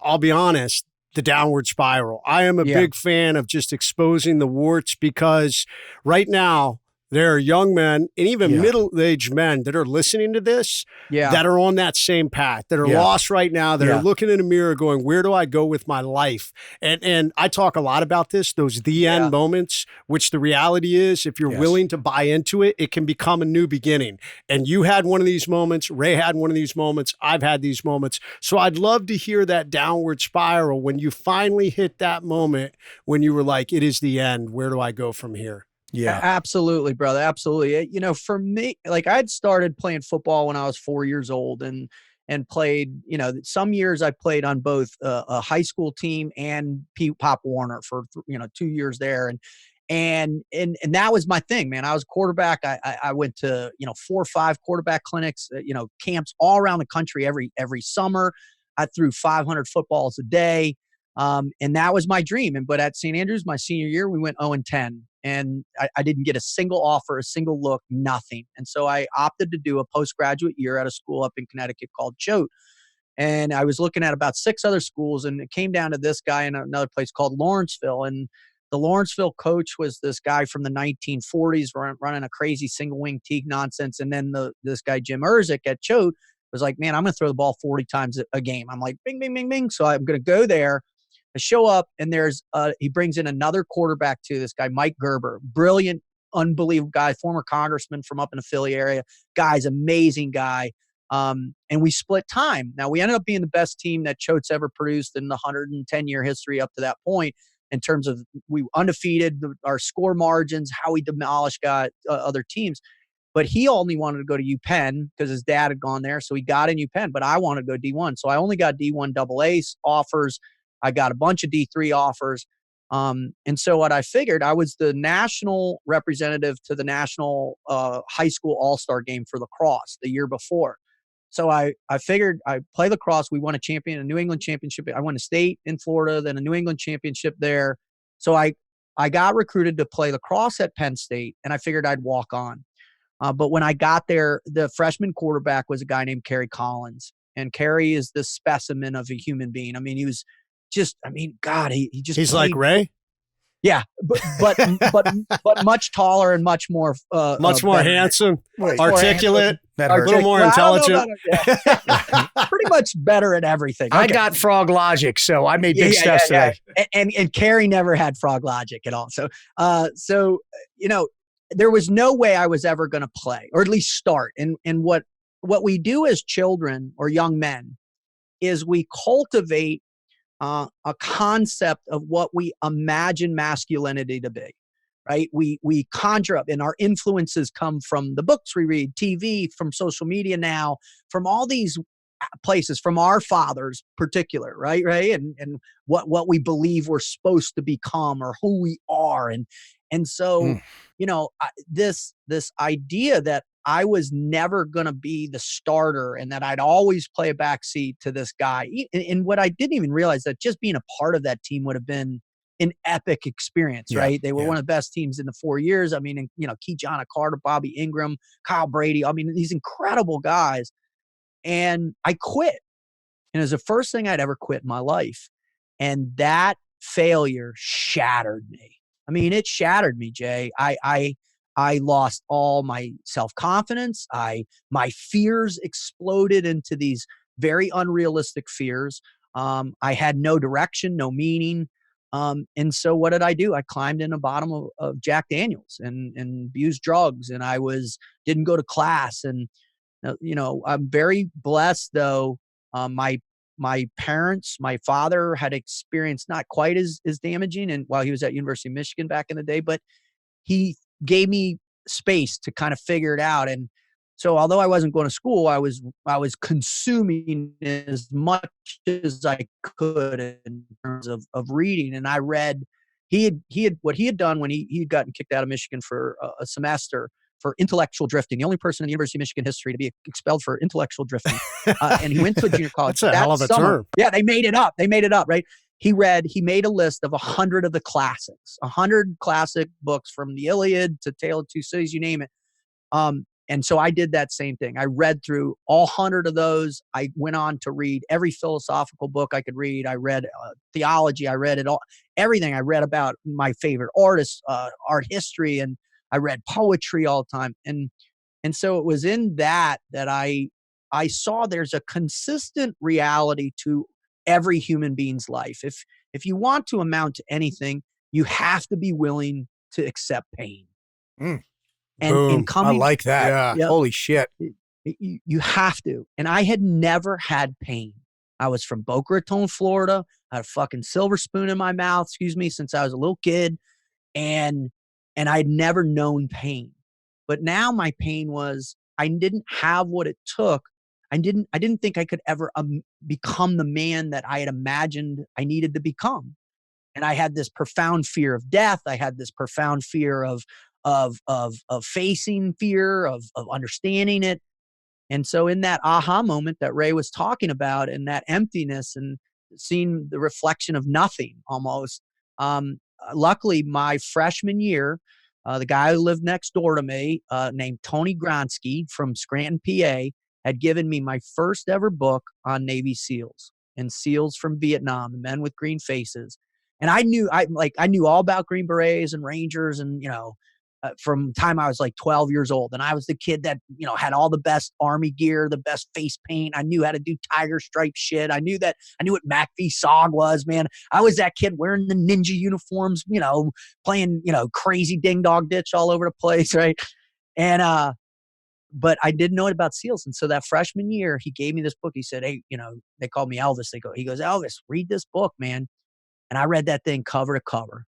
I'll be honest, the downward spiral. I am a big fan of just exposing the warts, because right now there are young men and even middle-aged men that are listening to this that are on that same path, that are lost right now, that are looking in a mirror going, where do I go with my life? And I talk a lot about this, those the end moments, which the reality is, if you're willing to buy into it, it can become a new beginning. And you had one of these moments. Ray had one of these moments. I've had these moments. So I'd love to hear that downward spiral when you finally hit that moment when you were like, it is the end. Where do I go from here? Yeah, absolutely, brother. Absolutely. For me, like, I'd started playing football when I was 4 years old, and played, some years I played on both a high school team and Pop Warner for, 2 years there. And that was my thing, man. I was a quarterback. I went to, 4 or 5 quarterback clinics, camps all around the country every summer. I threw 500 footballs a day. And that was my dream. But at St. Andrews, my senior year, we went 0-10. And I didn't get a single offer, a single look, nothing. And so I opted to do a postgraduate year at a school up in Connecticut called Choate. And I was looking at about 6 other schools, and it came down to this guy in another place called Lawrenceville. And the Lawrenceville coach was this guy from the 1940s running a crazy single wing teak nonsense. And then this guy, Jim Erzik at Choate, was like, man, I'm going to throw the ball 40 times a game. I'm like, bing, bing, bing, bing. So I'm going to go there. I show up, and he brings in another quarterback too, this guy, Mike Gerber, brilliant, unbelievable guy, former congressman from up in the Philly area. Guy's amazing guy. And we split time. Now, we ended up being the best team that Choate's ever produced in the 110-year history up to that point, in terms of we undefeated, our score margins, how we demolished other teams. But he only wanted to go to UPenn because his dad had gone there. So he got in UPenn, but I wanted to go D1. So I only got D1 AA offers. I got a bunch of D3 offers. And so what I figured, I was the national representative to the national high school all-star game for lacrosse the year before. So I figured I play lacrosse. We won a New England championship. I won a state in Florida, then a New England championship there. So I got recruited to play lacrosse at Penn State, and I figured I'd walk on. But when I got there, the freshman quarterback was a guy named Kerry Collins. And Kerry is this specimen of a human being. I mean, he was just, God, he's played, like Ray. Yeah, but much taller and much more more handsome, articulate, a little more intelligent. Pretty much better at everything. Okay. I got frog logic, so I made big steps today. And Kerry never had frog logic at all. So there was no way I was ever going to play, or at least start. And what we do as children or young men is we cultivate a concept of what we imagine masculinity to be, right? We conjure up, and our influences come from the books we read, TV, from social media now, from all these places, from our fathers particular, right? And what we believe we're supposed to become, or who we are. And so, this idea that I was never going to be the starter, and that I'd always play a backseat to this guy. And what I didn't even realize, that just being a part of that team would have been an epic experience, right? They were one of the best teams in the 4 years. I mean, Keyjana Carter, Bobby Ingram, Kyle Brady. I mean, these incredible guys. And I quit. And it was the first thing I'd ever quit in my life. And that failure shattered me. I mean, it shattered me, Jay. I lost all my self-confidence. My fears exploded into these very unrealistic fears. I had no direction, no meaning. And so what did I do? I climbed in the bottom of Jack Daniels and abused drugs, and didn't go to class. And, I'm very blessed though. My parents, my father had experienced not quite as damaging, and while he was at University of Michigan back in the day, but he gave me space to kind of figure it out. And so although I wasn't going to school, I was consuming as much as I could in terms of reading. And I read, what he had done when he had gotten kicked out of Michigan for a semester for intellectual drifting, the only person in the University of Michigan history to be expelled for intellectual drifting. And he went to a junior college. That's a hell of a term. Yeah, they made it up. Right? He made a list of 100 of the classics, 100 classic books from the Iliad to Tale of Two Cities, you name it. And so I did that same thing. I read through all 100 of those. I went on to read every philosophical book I could read. I read theology. I read it all, everything. I read about my favorite artists, art history, and I read poetry all the time. And so it was in that I saw there's a consistent reality to every human being's life. If you want to amount to anything, you have to be willing to accept pain. Mm. And I like that. Yeah. Holy shit. You have to. And I had never had pain. I was from Boca Raton, Florida. I had a fucking silver spoon in my mouth, since I was a little kid. And I'd never known pain. But now my pain was, I didn't have what it took. I didn't think I could ever become the man that I had imagined I needed to become. And I had this profound fear of death. I had this profound fear of facing fear, of understanding it. And so in that aha moment that Ray was talking about, and that emptiness and seeing the reflection of nothing almost, luckily my freshman year, the guy who lived next door to me, named Tony Gronsky from Scranton, PA, had given me my first ever book on Navy SEALs and SEALs from Vietnam, the men with green faces. And I knew all about Green Berets and Rangers, and from the time I was like 12 years old. And I was the kid that had all the best Army gear, the best face paint. I knew how to do tiger stripe shit. I knew what MACV SOG was, man. I was that kid wearing the ninja uniforms, playing crazy ding dog ditch all over the place, right? And but I didn't know about SEALs. And so that freshman year, he gave me this book. He said, "Hey, they called me Elvis." He goes, "Elvis, read this book, man." And I read that thing cover to cover.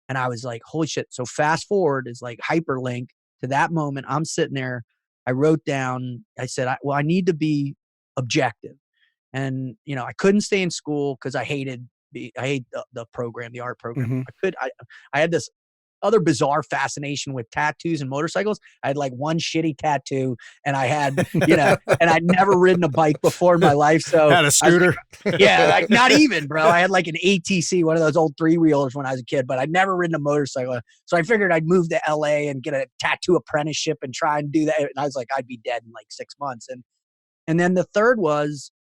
And I was like, holy shit. So fast forward is like hyperlink to that moment. I'm sitting there. I wrote down, I said, I need to be objective. And, I couldn't stay in school because I hate the program, the art program. Mm-hmm. I had this other bizarre fascination with tattoos and motorcycles. I had like one shitty tattoo, and I had, and I'd never ridden a bike before in my life. So had a scooter. Like not even, bro. I had like an ATC, one of those old 3-wheelers when I was a kid, but I'd never ridden a motorcycle. So I figured I'd move to LA and get a tattoo apprenticeship and try and do that. And I was like, I'd be dead in like 6 months. And then the third was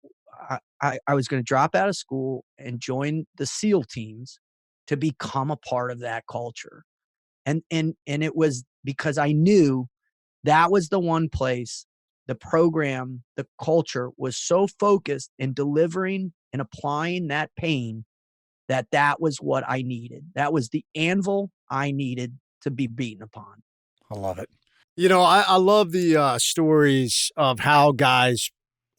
I was going to drop out of school and join the SEAL teams to become a part of that culture. And it was because I knew that was the one place, the program, the culture was so focused in delivering and applying that pain that was what I needed. That was the anvil I needed to be beaten upon. I love it. I love the stories of how guys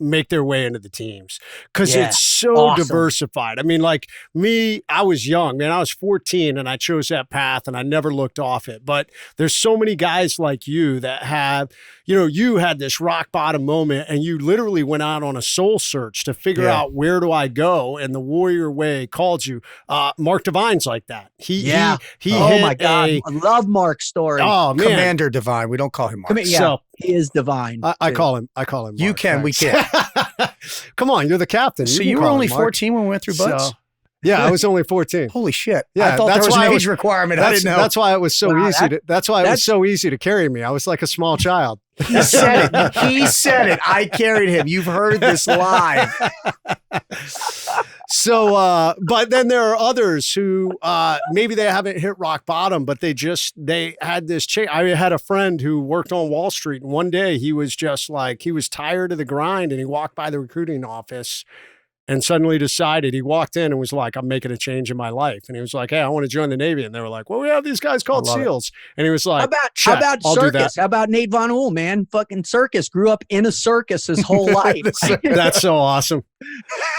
make their way into the teams because it's so awesome. Diversified. I mean, like me, I was young, man. I was 14 and I chose that path and I never looked off it. But there's so many guys like you that have, you had this rock bottom moment and you literally went out on a soul search to figure out where do I go, and the Warrior Way called you. Mark Divine's like that. He oh my God. I love Mark's story. Oh man. Commander Divine. We don't call him Mark. So, he is divine. I call him Mark. You can, we can. Come on, you're the captain. So you were only 14 when we went through Butts? So, yeah, I was only 14. Holy shit. Yeah, I thought there was an age requirement. I didn't know. That's why it was so easy. That's why it was so easy to carry me. I was like a small child. He said it. He said it. I carried him. You've heard this live. So, but then there are others who maybe they haven't hit rock bottom, but they had this change. I had a friend who worked on Wall Street, and one day he was just like, he was tired of the grind, and he walked by the recruiting office and suddenly decided, he walked in and was like, I'm making a change in my life. And he was like, hey, I want to join the Navy. And they were like, well, we have these guys called SEALs. And he was like, how about circus? How about Nate Von Ool, man? Fucking circus. Grew up in a circus his whole life. That's so awesome.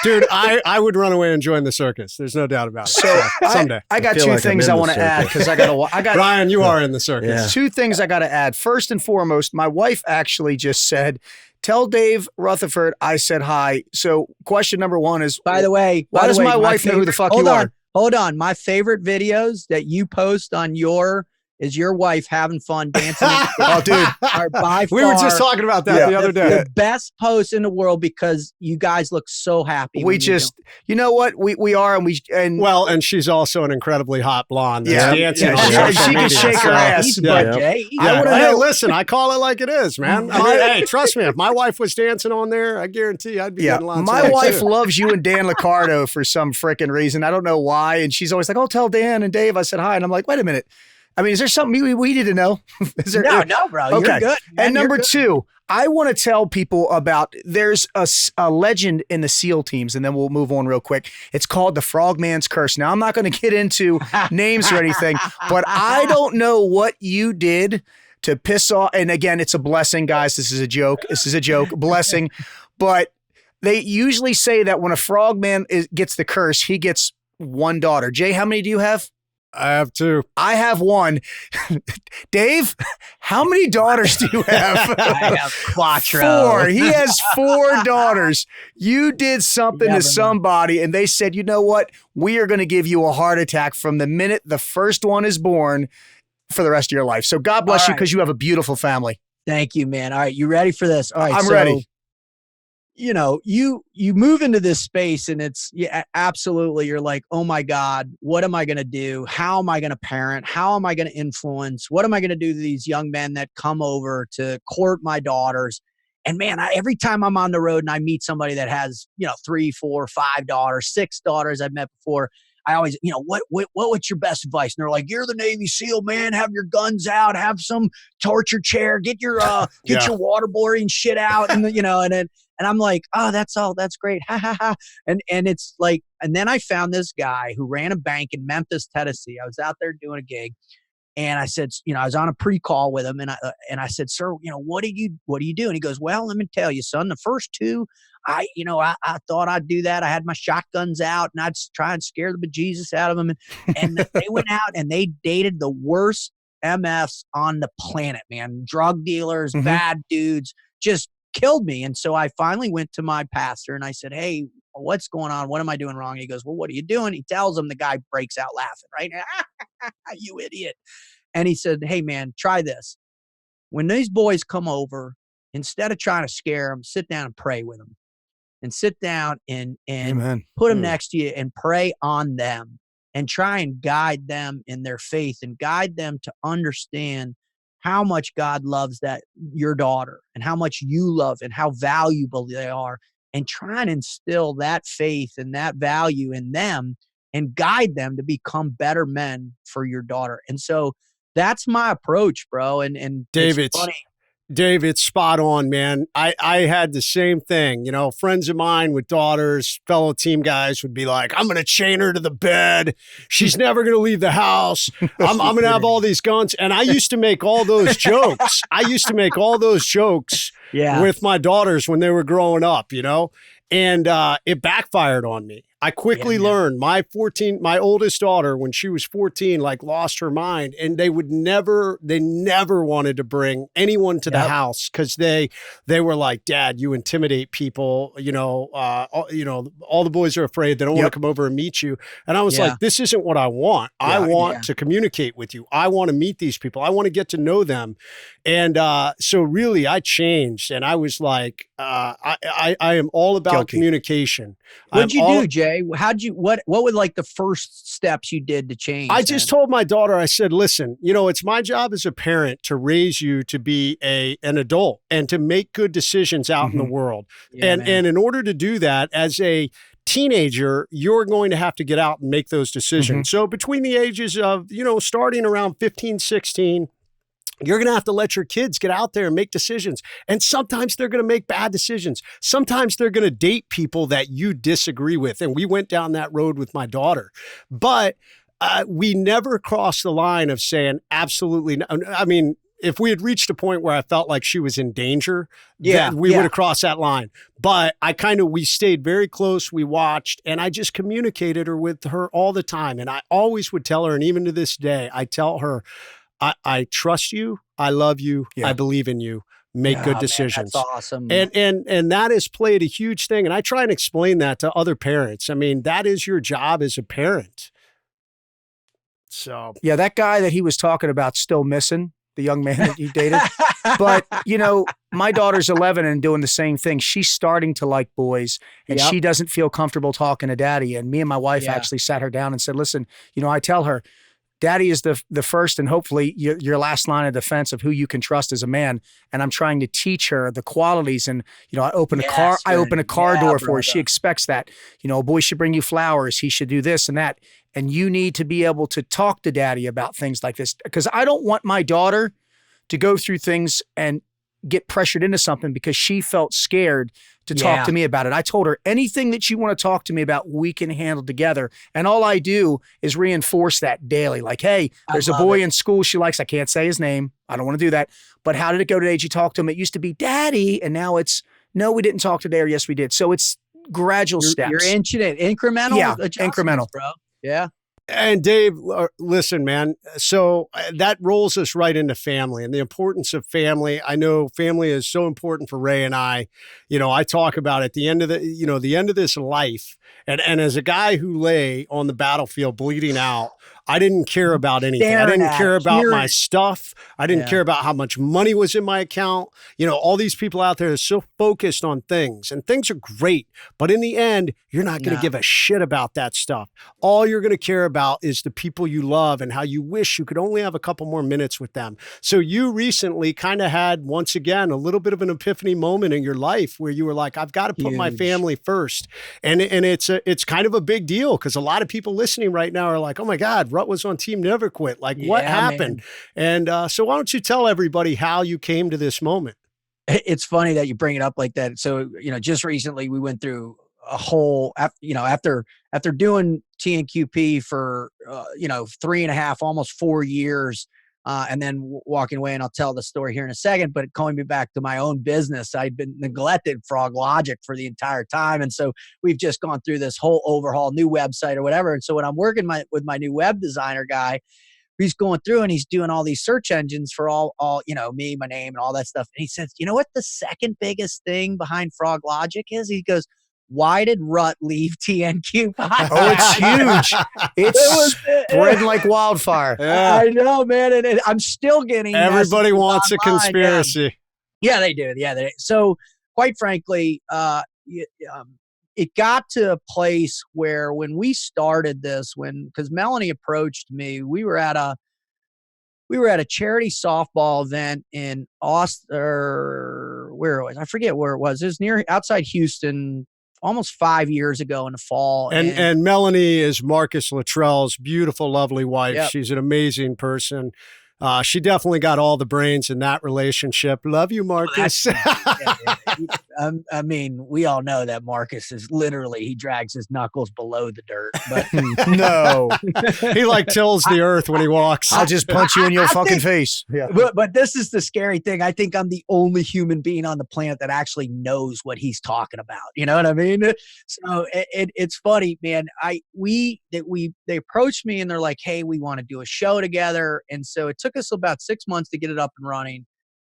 Dude, I would run away and join the circus. There's no doubt about it. So someday. I got two things I want to add because I got Ryan, you are in the circus. Yeah. Two things I got to add. First and foremost, my wife actually just said, tell Dave Ruthorford I said hi. So question number one is, by the way, why does my wife know who the fuck you are? Hold on. My favorite videos that you post on is your wife having fun dancing. Oh, dude. We were just talking about that the other day. The best post in the world because you guys look so happy. We just, you know what? We are, and she's also an incredibly hot blonde. Yeah. Dancing she can shake her ass. Hey, listen, I call it like it is, man. Hey, trust me, if my wife was dancing on there, I guarantee I'd be getting lots my wife loves you and Dan Liccardo for some freaking reason. I don't know why. And she's always like, oh, tell Dan and Dave I said hi. And I'm like, wait a minute. I mean, is there something we need to know? No, bro. Okay. You're good. Man, and number two, I want to tell people about, there's a legend in the SEAL teams, and then we'll move on real quick. It's called the Frogman's Curse. Now, I'm not going to get into names or anything, but I don't know what you did to piss off. And again, it's a blessing, guys. This is a joke. Blessing. But they usually say that when a frogman gets the curse, he gets one daughter. Jay, how many do you have? I have two. I have one. Dave, how many daughters do you have? I have quattro. 4. He has 4 daughters. You did something to somebody and they said, you know what? We are going to give you a heart attack from the minute the first one is born for the rest of your life. So God bless you because you have a beautiful family. Thank you, man. All right. You ready for this? All right. I'm ready. You know, you move into this space and it's absolutely, you're like, oh my God, what am I going to do? How am I going to parent? How am I going to influence? What am I going to do to these young men that come over to court my daughters? And man, every time I'm on the road and I meet somebody that has, 3, 4, 5 daughters, 6 daughters I've met before, I always, what's your best advice? And they're like, you're the Navy SEAL, man. Have your guns out. Have some torture chair. Get your your waterboarding shit out. And and I'm like, oh, that's great. Ha ha ha. And it's like, and then I found this guy who ran a bank in Memphis, Tennessee. I was out there doing a gig. And I said, I was on a pre-call with him, and I said, sir, what do you do? And he goes, well, let me tell you, son, the first 2, I thought I'd do that. I had my shotguns out, and I'd try and scare the bejesus out of them. And they went out and they dated the worst MFs on the planet, man. Drug dealers, bad dudes, just killed me. And so I finally went to my pastor and I said, hey, what's going on? What am I doing wrong? He goes, well, what are you doing? He tells him. The guy breaks out laughing, right? You idiot. And he said, hey, man, try this. When these boys come over, instead of trying to scare them, sit down and pray with them. And sit down and put them next to you and pray on them and try and guide them in their faith and guide them to understand how much God loves your daughter and how much you love and how valuable they are, and try and instill that faith and that value in them and guide them to become better men for your daughter. And so that's my approach, bro. And Dave, it's funny. Dave, it's spot on, man. I had the same thing. Friends of mine with daughters, fellow team guys would be like, I'm going to chain her to the bed. She's never going to leave the house. I'm going to have all these guns. And I used to make all those jokes. With my daughters when they were growing up, and it backfired on me. I quickly learned my oldest daughter, when she was 14, lost her mind, and they never wanted to bring anyone to the house because they were like, Dad, you intimidate people. All the boys are afraid. They don't want to come over and meet you. And I was like, this isn't what I want. I want to communicate with you. I want to meet these people. I want to get to know them. And so really I changed, and I was like, I am all about communication. What'd you do, Jay? What were the first steps you did to change? I just told my daughter, I said, listen, it's my job as a parent to raise you to be an adult and to make good decisions out in the world. And in order to do that, as a teenager, you're going to have to get out and make those decisions. So between the ages of, starting around 15, 16, you're going to have to let your kids get out there and make decisions. And sometimes they're going to make bad decisions. Sometimes they're going to date people that you disagree with. And we went down that road with my daughter. But we never crossed the line of saying absolutely no. I mean, if we had reached a point where I felt like she was in danger, then we would have crossed that line. But we stayed very close. We watched, and I just communicated with her all the time. And I always would tell her, and even to this day, I tell her, I trust you. I love you. I believe in you. Make good decisions. Man, that's awesome. And that has played a huge thing. And I try and explain that to other parents. I mean, that is your job as a parent. So yeah, that guy that he was talking about still missing, the young man that you dated. But my daughter's 11 and doing the same thing. She's starting to like boys, and she doesn't feel comfortable talking to daddy. And me and my wife actually sat her down and said, listen, I tell her, daddy is the first and hopefully your last line of defense of who you can trust as a man. And I'm trying to teach her the qualities. And, I open a car door for her. She expects that, a boy should bring you flowers. He should do this and that. And you need to be able to talk to daddy about things like this. Because I don't want my daughter to go through things and get pressured into something because she felt scared to talk to me about it. I told her anything that you want to talk to me about, we can handle together. And all I do is reinforce that daily. Like, hey, there's a boy in school she likes. I can't say his name. I don't want to do that. But how did it go today? Did you talk to him? It used to be daddy. And now it's, no, we didn't talk today. Or yes, we did. So it's gradual steps. You're inching it. Incremental? Yeah, incremental. Bro. Yeah. And Dave, listen, man, so that rolls us right into family and the importance of family. I know family is so important for Ray and I. I talk about at the end of the end of this life. And as a guy who lay on the battlefield bleeding out, I didn't care about anything. I didn't care about my stuff. I didn't care about how much money was in my account. All these people out there are so focused on things, and things are great. But in the end, you're not going to give a shit about that stuff. All you're going to care about is the people you love and how you wish you could only have a couple more minutes with them. So you recently kind of had, once again, a little bit of an epiphany moment in your life where you were like, I've got to put my family first. And it's kind of a big deal because a lot of people listening right now are like, oh my God, Rut was on Team Never Quit. Like, what happened? Man. And so why don't you tell everybody how you came to this moment? It's funny that you bring it up like that. So, just recently we went through a whole, after doing TNQP for, 3.5, almost 4 years, and then walking away, and I'll tell the story here in a second, but going back to my own business, I'd been neglected Frog Logic for the entire time. And so we've just gone through this whole overhaul, new website or whatever. And so when I'm working with my new web designer guy, he's going through and he's doing all these search engines for all me, my name and all that stuff. And he says, you know what the second biggest thing behind Frog Logic is? He goes, why did Rut leave TNQ? Oh, it's huge. It's spread like wildfire. Yeah. I know, man. And I'm still getting everybody wants a conspiracy. Yeah, they do. Yeah. So quite frankly, it got to a place where when we started this, because Melanie approached me, we were at a charity softball event in Austin, or where it was. I forget where it was. It was outside Houston, almost 5 years ago in the fall. And Melanie is Marcus Luttrell's beautiful, lovely wife. Yep. She's an amazing person. She definitely got all the brains in that relationship. Love you, Marcus. I mean, we all know that Marcus is literally, he drags his knuckles below the dirt. But no, he like tills the earth when he walks. I'll just punch you in your fucking face. Yeah. But this is the scary thing. I think I'm the only human being on the planet that actually knows what he's talking about. You know what I mean? So it's funny, man. They approached me and they're like, hey, we want to do a show together. And so it took us about 6 months to get it up and running.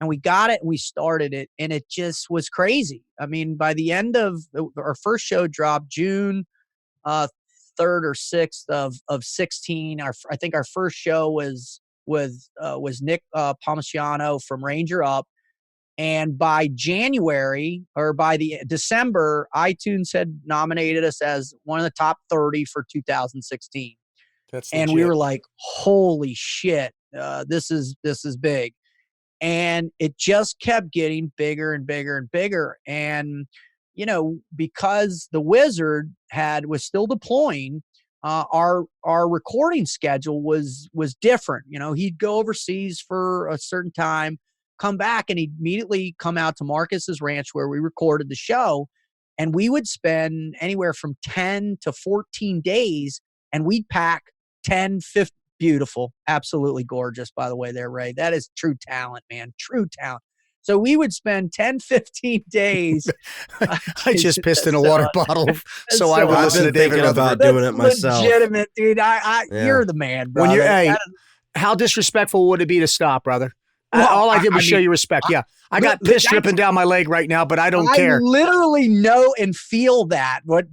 And we got it and we started it, and it just was crazy. I mean, by the end of our first show dropped June 3rd or 6th of 16. I think our first show was Nick Palmisciano from Ranger Up. And by January, or by the December, iTunes had nominated us as one of the top 30 for 2016. And we were like, holy shit, this is big. And it just kept getting bigger and bigger and bigger. And, because the Wizard was still deploying, our recording schedule was different. You know, he'd go overseas for a certain time, come back, and he'd immediately come out to Marcus's ranch where we recorded the show. And we would spend anywhere from 10 to 14 days, and we'd pack 10, 15, beautiful, absolutely gorgeous, by the way, there, Ray. That is true talent, man, true talent. So we would spend 10, 15 days. I just pissed in a water bottle, so I would listen to thinking about doing it myself. Legitimate, dude. You're the man, brother. When you're, how disrespectful would it be to stop, brother? Well, all I did was show you respect. I got piss dripping down my leg right now, but I don't care. I literally know and feel that. What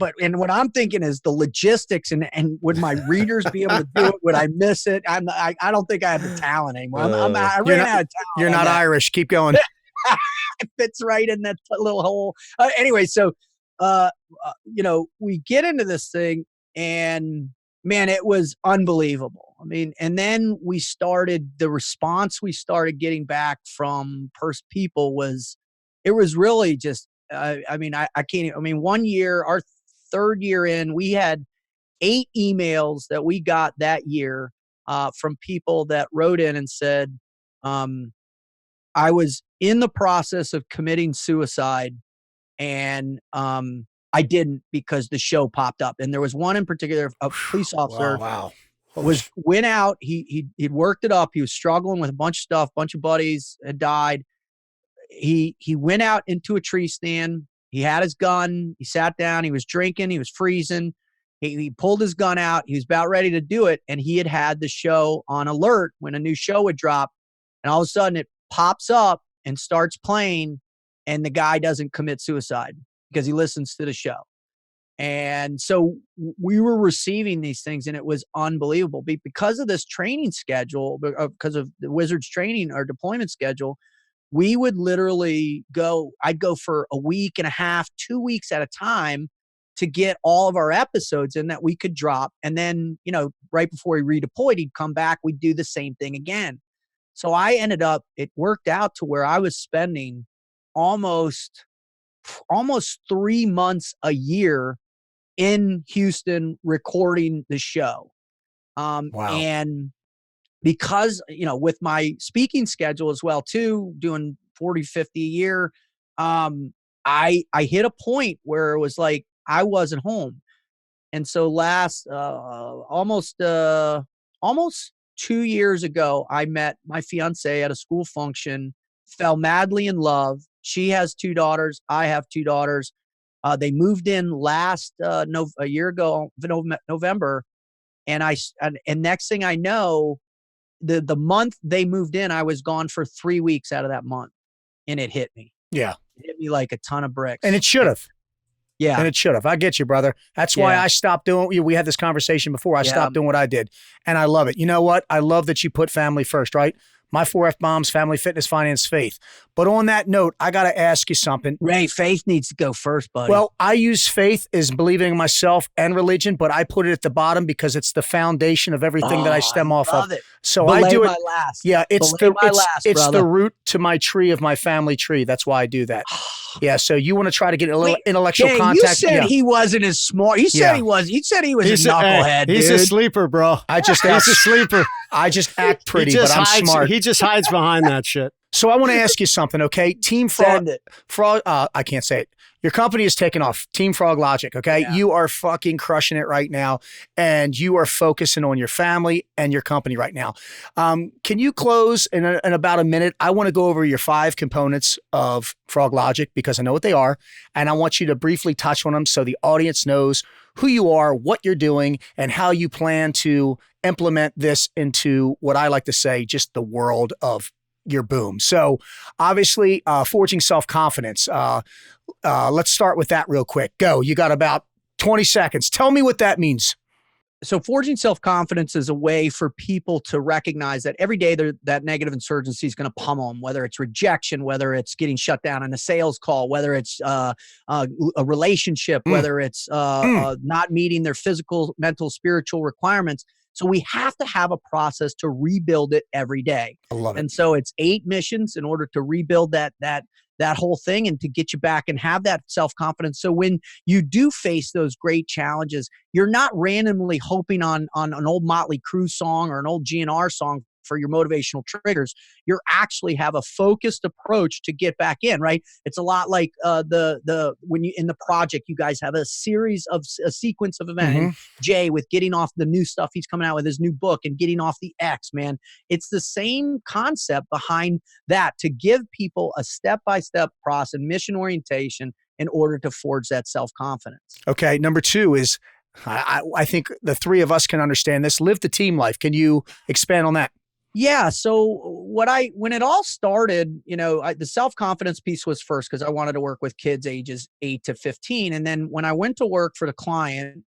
I'm thinking is the logistics and would my readers be able to do it? Would I miss it? I don't think I have the talent anymore. I ran out of talent. You're not Irish. Keep going. It fits right in that little hole. Anyway, so we get into this thing, and man, it was unbelievable. I mean, and then the response we started getting back from people was really just, I can't, 1 year, our third year in, we had 8 emails that we got that year from people that wrote in and said, I was in the process of committing suicide, and I didn't because the show popped up. And there was one in particular, a police officer. Wow. Went out. He'd worked it up. He was struggling with a bunch of stuff. A bunch of buddies had died. He went out into a tree stand. He had his gun. He sat down. He was drinking. He was freezing. He pulled his gun out. He was about ready to do it. And he had the show on alert when a new show would drop. And all of a sudden it pops up and starts playing, and the guy doesn't commit suicide because he listens to the show. And so we were receiving these things, and it was unbelievable. Because of this training schedule, because of the Wizards training or deployment schedule, we would literally I'd go for a week and a half, 2 weeks at a time to get all of our episodes in that we could drop. And then, right before he redeployed, he'd come back. We'd do the same thing again. So it worked out to where I was spending almost 3 months a year in Houston recording the show. Wow. And because, with my speaking schedule as well too, doing 40, 50 a year, I hit a point where it was like I wasn't home. And so almost 2 years ago, I met my fiance at a school function, fell madly in love. She has 2 daughters. I have 2 daughters. They moved in a year ago, November. And next thing I know, the month they moved in, I was gone for 3 weeks out of that month, and it hit me. Yeah. It hit me like a ton of bricks. And it should have. Yeah. And it should have. I get you, brother. That's why I stopped doing, we had this conversation before. I stopped doing what I did. And I love it. You know what? I love that you put family first, right? My 4 F-bombs, family, fitness, finance, faith. But on that note, I got to ask you something. Ray, faith needs to go first, buddy. Well, I use faith as believing in myself and religion, but I put it at the bottom because it's the foundation of everything that I stem off of. It. So Belay I do it. My last. Yeah, it's the root to my tree of my family tree. That's why I do that. Yeah, so you want to try to get a little intellectual contact. You said he wasn't as smart. You said he was. You said he was a knucklehead, He's dude. a sleeper, bro. He's a sleeper. I just act pretty, but I'm smart. He just hides behind that shit. So I want to ask you something, okay? Team Frog. I can't say it. Your company is taking off. Team Frog Logic, okay? Yeah. You are fucking crushing it right now, and you are focusing on your family and your company right now. Can you close in about a minute? I want to go over your 5 components of Frog Logic because I know what they are, and I want you to briefly touch on them so the audience knows who you are, what you're doing, and how you plan to implement this into what I like to say, just the world of your boom. So obviously, forging self-confidence. Let's start with that real quick. Go. You got about 20 seconds. Tell me what that means. So forging self-confidence is a way for people to recognize that every day that negative insurgency is going to pummel them, whether it's rejection, whether it's getting shut down in a sales call, whether it's a relationship, whether it's not meeting their physical, mental, spiritual requirements. So we have to have a process to rebuild it every day. I love it. And so it's 8 missions in order to rebuild that that whole thing and to get you back and have that self-confidence. So when you do face those great challenges, you're not randomly hoping on an old Motley Crue song or an old GNR song for your motivational triggers. You actually have a focused approach to get back in, right? It's a lot like when you in the project, you guys have a series of a sequence of events. Mm-hmm. And Jay with getting off the new stuff, he's coming out with his new book and getting off the X, man. It's the same concept behind that, to give people a step-by-step process, mission orientation in order to forge that self-confidence. Okay. Number 2 is, I think the three of us can understand this. Live the team life. Can you expand on that? Yeah. So when it all started, the self-confidence piece was first because I wanted to work with kids ages 8 to 15. And then when I went to work for the client,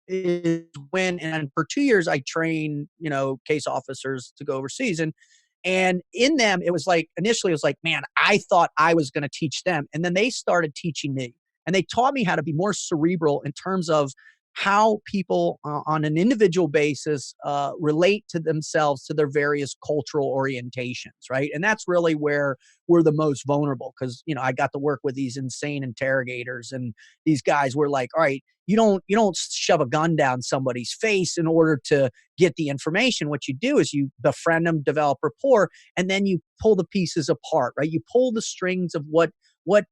is and for 2 years I trained, case officers to go overseas. And in them, it was like, initially it was like, man, I thought I was going to teach them. And then they started teaching me, and they taught me how to be more cerebral in terms of how people on an individual basis relate to themselves, to their various cultural orientations, right? And that's really where we're the most vulnerable, because I got to work with these insane interrogators, and these guys were like, all right, you don't shove a gun down somebody's face in order to get the information. What you do is you befriend them, develop rapport, and then you pull the pieces apart, right? You pull the strings of what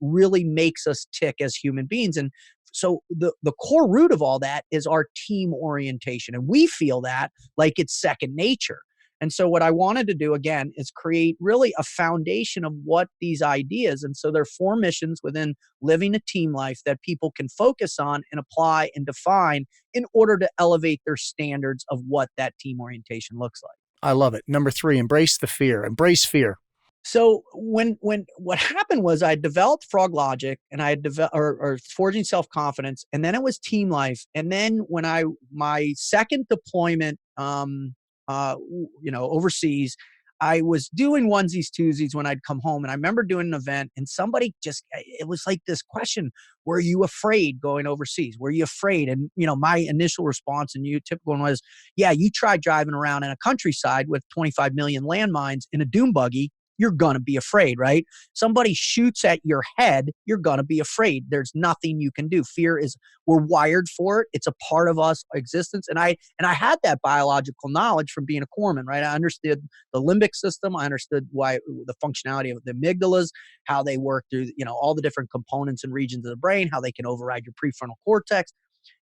really makes us tick as human beings. And so the core root of all that is our team orientation. And we feel that like it's second nature. And so what I wanted to do, again, is create really a foundation of what these ideas. And so there are 4 missions within living a team life that people can focus on and apply and define in order to elevate their standards of what that team orientation looks like. I love it. Number 3, embrace the fear. Embrace fear. So when what happened was I developed Frog Logic, and I had developed or forging self-confidence, and then it was team life. And then when my second deployment, overseas, I was doing onesies, twosies when I'd come home. And I remember doing an event, and somebody it was like this question: were you afraid going overseas? Were you afraid? And, my initial response, and typical one, was, yeah, you try driving around in a countryside with 25 million landmines in a dune buggy, you're going to be afraid, right? Somebody shoots at your head, you're going to be afraid. There's nothing you can do. Fear we're wired for it. It's a part of us existence. And I had that biological knowledge from being a corpsman, right? I understood the limbic system. I understood why the functionality of the amygdalas, how they work through, all the different components and regions of the brain, how they can override your prefrontal cortex.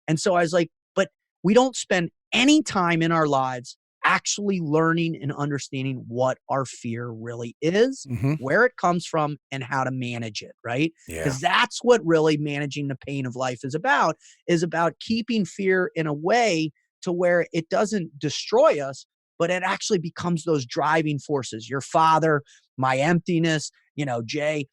And so I was like, but we don't spend any time in our lives actually learning and understanding what our fear really is, where it comes from, and how to manage it, right? Because that's what really managing the pain of life is about keeping fear in a way to where it doesn't destroy us, but it actually becomes those driving forces. Your father, my emptiness, Jay,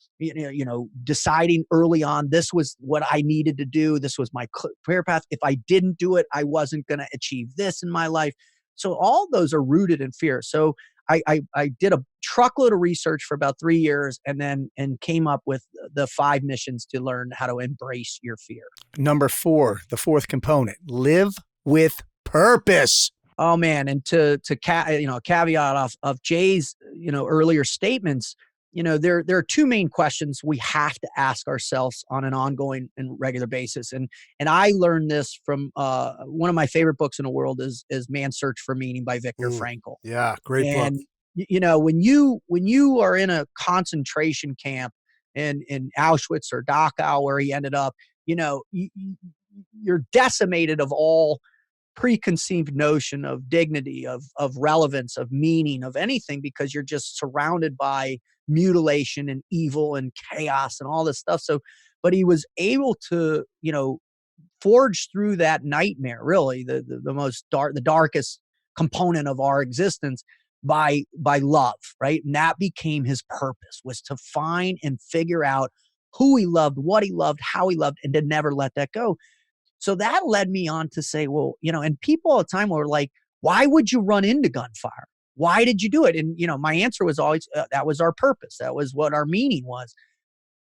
deciding early on, this was what I needed to do. This was my career path. If I didn't do it, I wasn't going to achieve this in my life. So all those are rooted in fear. So I did a truckload of research for about 3 years, and came up with the 5 missions to learn how to embrace your fear. Number 4, the 4th component: live with purpose. Oh man, and to caveat of Jay's earlier statements. There are 2 main questions we have to ask ourselves on an ongoing and regular basis. And I learned this from one of my favorite books in the world is Man's Search for Meaning by Viktor Frankl. Yeah, great book. And when you are in a concentration camp in Auschwitz or Dachau, where he ended up, you're decimated of all preconceived notion of dignity, of relevance, of meaning, of anything, because you're just surrounded by mutilation and evil and chaos and all this stuff. So, but he was able to, forge through that nightmare, really the darkest component of our existence by love, right? And that became his purpose, was to find and figure out who he loved, what he loved, how he loved, and to never let that go. So that led me on to say, well, and people all the time were like, why would you run into gunfire? Why did you do it? And, my answer was always, that was our purpose. That was what our meaning was.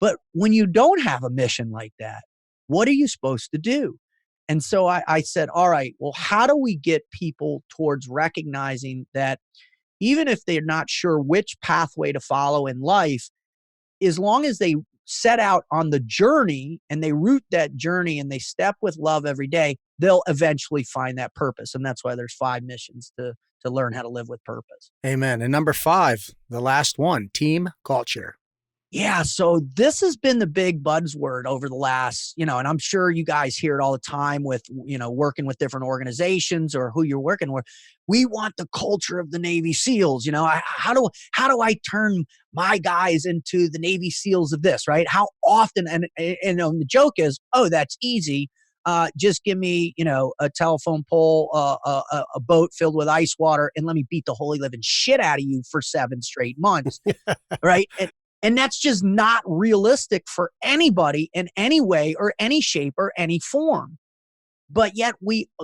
But when you don't have a mission like that, what are you supposed to do? And so I said, all right, well, how do we get people towards recognizing that, even if they're not sure which pathway to follow in life, as long as they set out on the journey and they root that journey and they step with love every day, they'll eventually find that purpose. And that's why there's 5 missions to learn how to live with purpose. Amen. And number 5, the last one, team culture. Yeah. So this has been the big buzzword over the last, and I'm sure you guys hear it all the time with, working with different organizations or who you're working with. We want the culture of the Navy SEALs. How do I turn my guys into the Navy SEALs of this, right? How often, and the joke is, oh, that's easy. Just give me, a telephone pole, a boat filled with ice water, and let me beat the holy living shit out of you for 7 straight months. Right. And that's just not realistic for anybody in any way or any shape or any form. But yet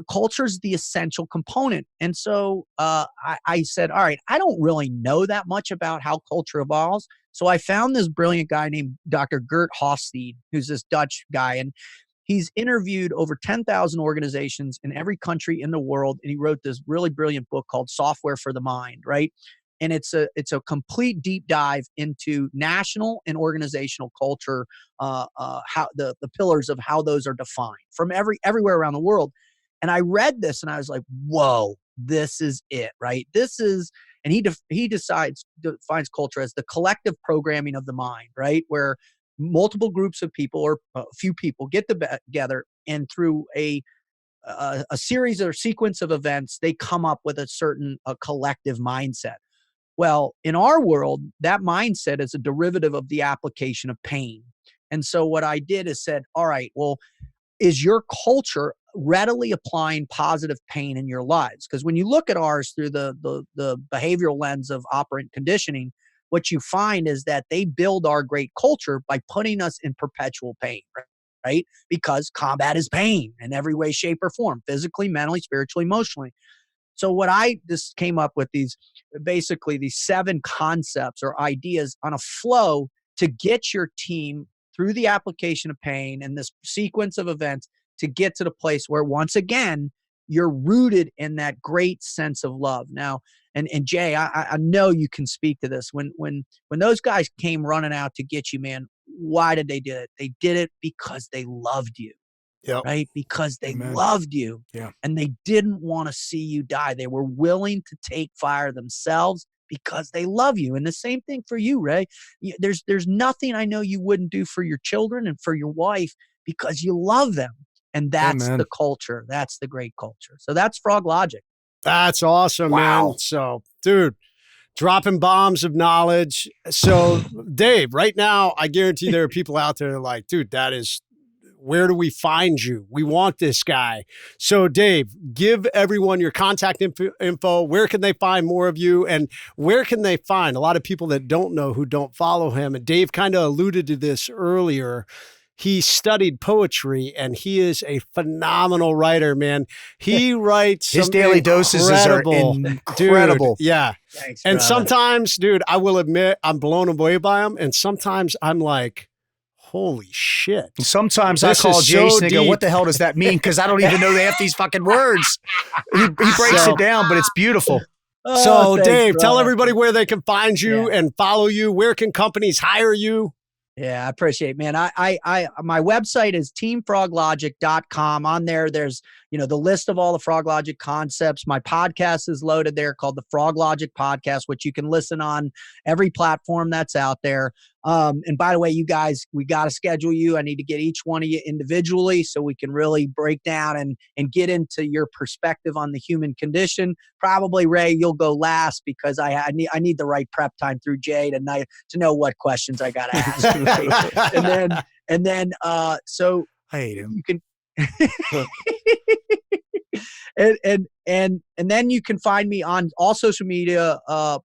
culture is the essential component. And so I said, all right, I don't really know that much about how culture evolves. So I found this brilliant guy named Dr. Gert Hofstede, who's this Dutch guy. And he's interviewed over 10,000 organizations in every country in the world. And he wrote this really brilliant book called Software for the Mind, right? And it's a complete deep dive into national and organizational culture, how the pillars of how those are defined from everywhere around the world. And I read this and I was like, whoa, this is it, right? And he defines culture as the collective programming of the mind, right? Where multiple groups of people or a few people get together and through a series or sequence of events, they come up with a collective mindset. Well, in our world, that mindset is a derivative of the application of pain. And so what I did is said, all right, well, is your culture readily applying positive pain in your lives? Because when you look at ours through the behavioral lens of operant conditioning, what you find is that they build our great culture by putting us in perpetual pain, right? Because combat is pain in every way, shape, or form, physically, mentally, spiritually, emotionally. So what I just came up with these 7 concepts or ideas on a flow to get your team through the application of pain and this sequence of events to get to the place where once again, you're rooted in that great sense of love. Now, and Jay, I know you can speak to this. When those guys came running out to get you, man, why did they do it? They did it because they loved you. Yep. Right? Because they Amen. loved you. Yeah. And they didn't want to see you die. They were willing to take fire themselves because they love you. And the same thing for you, Ray. There's nothing I know you wouldn't do for your children and for your wife because you love them. And that's Amen. the culture. That's the great culture. So that's Frog Logic. That's awesome, man. So, dude, dropping bombs of knowledge. So, Dave, right now, I guarantee there are people out there that are like, dude, where do we find you? We want this guy. So, Dave, give everyone your contact info. Where can they find more of you? And where can they find a lot of people that don't know, who don't follow him? And Dave kind of alluded to this earlier. He studied poetry and he is a phenomenal writer, man. He writes his daily doses are incredible. Dude, yeah. Thanks, and brother. sometimes, dude, I will admit I'm blown away by him. And sometimes I'm like, holy shit. Sometimes I call Jason and go, what the hell does that mean? Because I don't even know half these fucking words. He breaks it down, but it's beautiful. So, thanks, Dave, brother. tell everybody where they can find you and follow you. Where can companies hire you? Yeah, I appreciate it, man. My website is teamfroglogic.com. On there, there's, the list of all the Frog Logic concepts. My podcast is loaded there called the Frog Logic Podcast, which you can listen on every platform that's out there. And by the way, you guys, we got to schedule you. I need to get each one of you individually so we can really break down and get into your perspective on the human condition. Probably, Ray, you'll go last because I need the right prep time through Jay to know what questions I got to ask. and then so I hate him. You can and then you can find me on all social media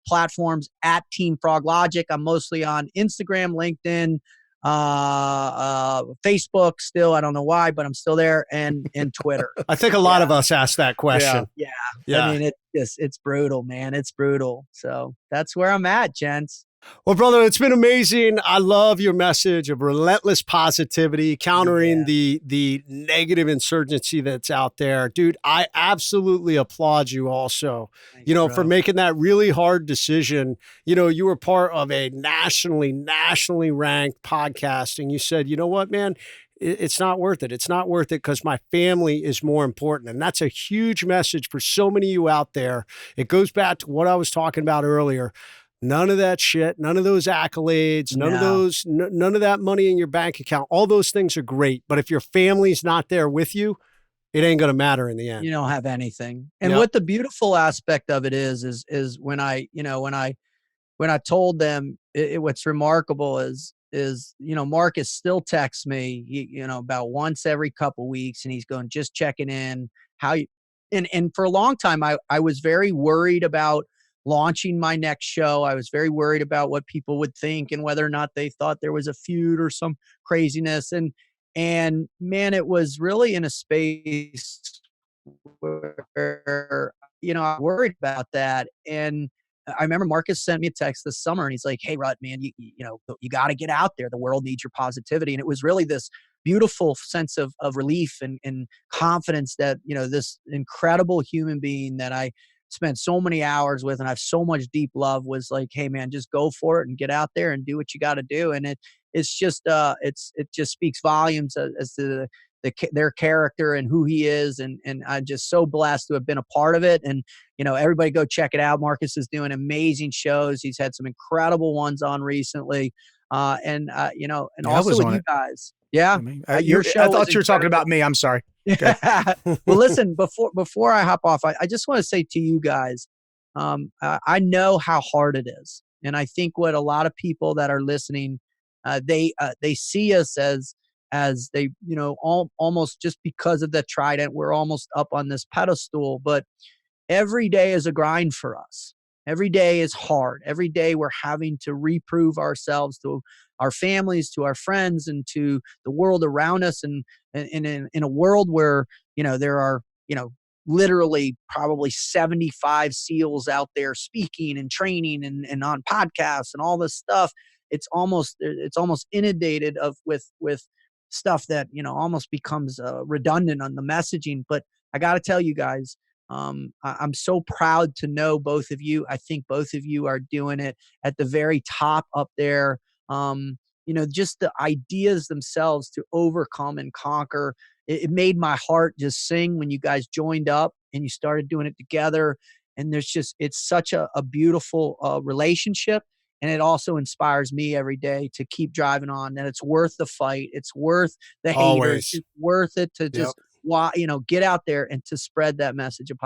platforms at Team Frog Logic. I'm mostly on Instagram, LinkedIn, Facebook still. I don't know why, but I'm still there, and Twitter. I think a lot of us ask that question. Yeah. I mean, it's brutal, man. It's brutal. So that's where I'm at, gents. Well, brother, it's been amazing. I love your message of relentless positivity, countering the negative insurgency that's out there. Dude, I absolutely applaud you also, Thanks, for making that really hard decision. You were part of a nationally ranked podcast, and you said, you know what, man? It's not worth it. It's not worth it because my family is more important. And that's a huge message for so many of you out there. It goes back to what I was talking about earlier. None of that shit, none of those accolades, none of that money in your bank account. All those things are great. But if your family's not there with you, it ain't going to matter in the end. You don't have anything. And what the beautiful aspect of it is when I told them, what's remarkable is Marcus still texts me, about once every couple weeks, and he's going, just checking in and for a long time, I was very worried about launching my next show. I was very worried about what people would think and whether or not they thought there was a feud or some craziness. And man, it was really in a space where, I worried about that. And I remember Marcus sent me a text this summer and he's like, hey, Rut, man, you got to get out there. The world needs your positivity. And it was really this beautiful sense of relief and confidence that, this incredible human being that I spent so many hours with and I have so much deep love was like, hey man, just go for it and get out there and do what you got to do. And it just speaks volumes as to their character and who he is. And I'm just so blessed to have been a part of it. And, everybody go check it out. Marcus is doing amazing shows. He's had some incredible ones on recently. And also with you guys. Yeah. Your show I thought you were talking about me. I'm sorry. Okay. Well, listen, before I hop off, I just want to say to you guys, I know how hard it is. And I think what a lot of people that are listening, they see us as they, almost just because of the trident, we're almost up on this pedestal, but every day is a grind for us. Every day is hard. Every day we're having to reprove ourselves to our families, to our friends, and to the world around us. And in a world where, there are, literally probably 75 SEALs out there speaking and training and on podcasts and all this stuff, it's almost inundated with stuff that, almost becomes redundant on the messaging. But I got to tell you guys, I'm so proud to know both of you. I think both of you are doing it at the very top up there. Just the ideas themselves to overcome and conquer. It made my heart just sing when you guys joined up and you started doing it together. And it's such a beautiful relationship. And it also inspires me every day to keep driving on. And it's worth the fight. It's worth the haters. Always. It's worth it to just get out there and to spread that message of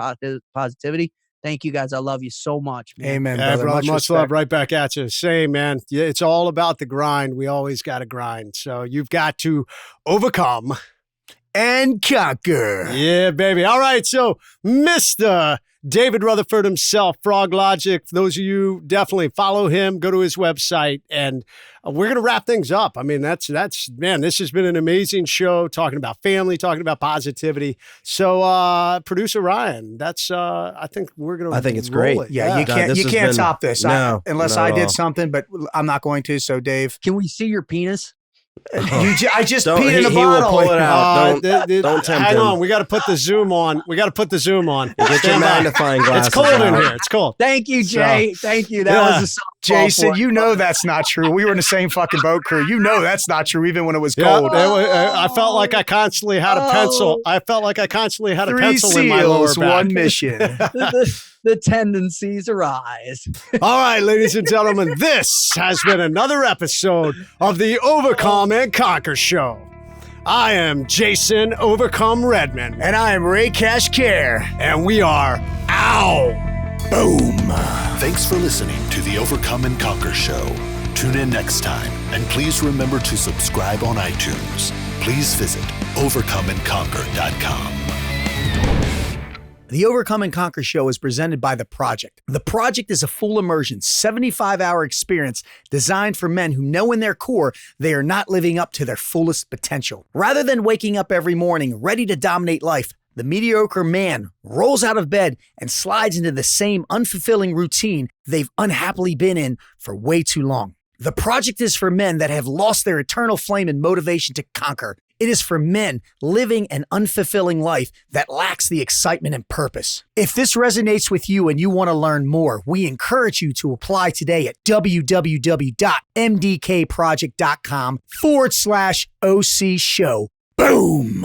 positivity. Thank you guys. I love you so much, man. Amen, brother. Much love right back at you. Same, man. Yeah, it's all about the grind. We always got to grind. So you've got to overcome and conquer. Yeah, baby. All right. So Mr. David Rutherford himself, Frog Logic. For those of you, definitely follow him, go to his website, and we're going to wrap things up. I mean, that's man, this has been an amazing show, talking about family, talking about positivity. So producer Ryan, I think we're going to I think it's great. It. Yeah, you can't top this. Unless I did something, but I'm not going to. So Dave. Can we see your penis? I just peed in a bottle. He will pull it out. Don't tempt hang him. on. We got to put the zoom on. Get your magnifying glasses. It's cold in here. It's cold. Thank you, Jay. Thank you. That was a Jason, that's not true. We were in the same fucking boat crew. That's not true, even when it was cold. I felt like I constantly had a pencil. I felt like I constantly had a pencil in my lower back. One mission. The tendencies arise. All right, ladies and gentlemen, this has been another episode of the Overcome and Conquer Show. I am Jason Overcome Redman. And I am Ray Cashcare. And we are Boom. Thanks for listening to the Overcome and Conquer Show. Tune in next time, and please remember to subscribe on iTunes. Please visit overcomeandconquer.com. The Overcome and Conquer Show is presented by The Project. The Project is a full immersion, 75-hour experience designed for men who know in their core they are not living up to their fullest potential. Rather than waking up every morning ready to dominate life, the mediocre man rolls out of bed and slides into the same unfulfilling routine they've unhappily been in for way too long. The project is for men that have lost their eternal flame and motivation to conquer. It is for men living an unfulfilling life that lacks the excitement and purpose. If this resonates with you and you want to learn more, we encourage you to apply today at www.mdkproject.com/OC show. Boom!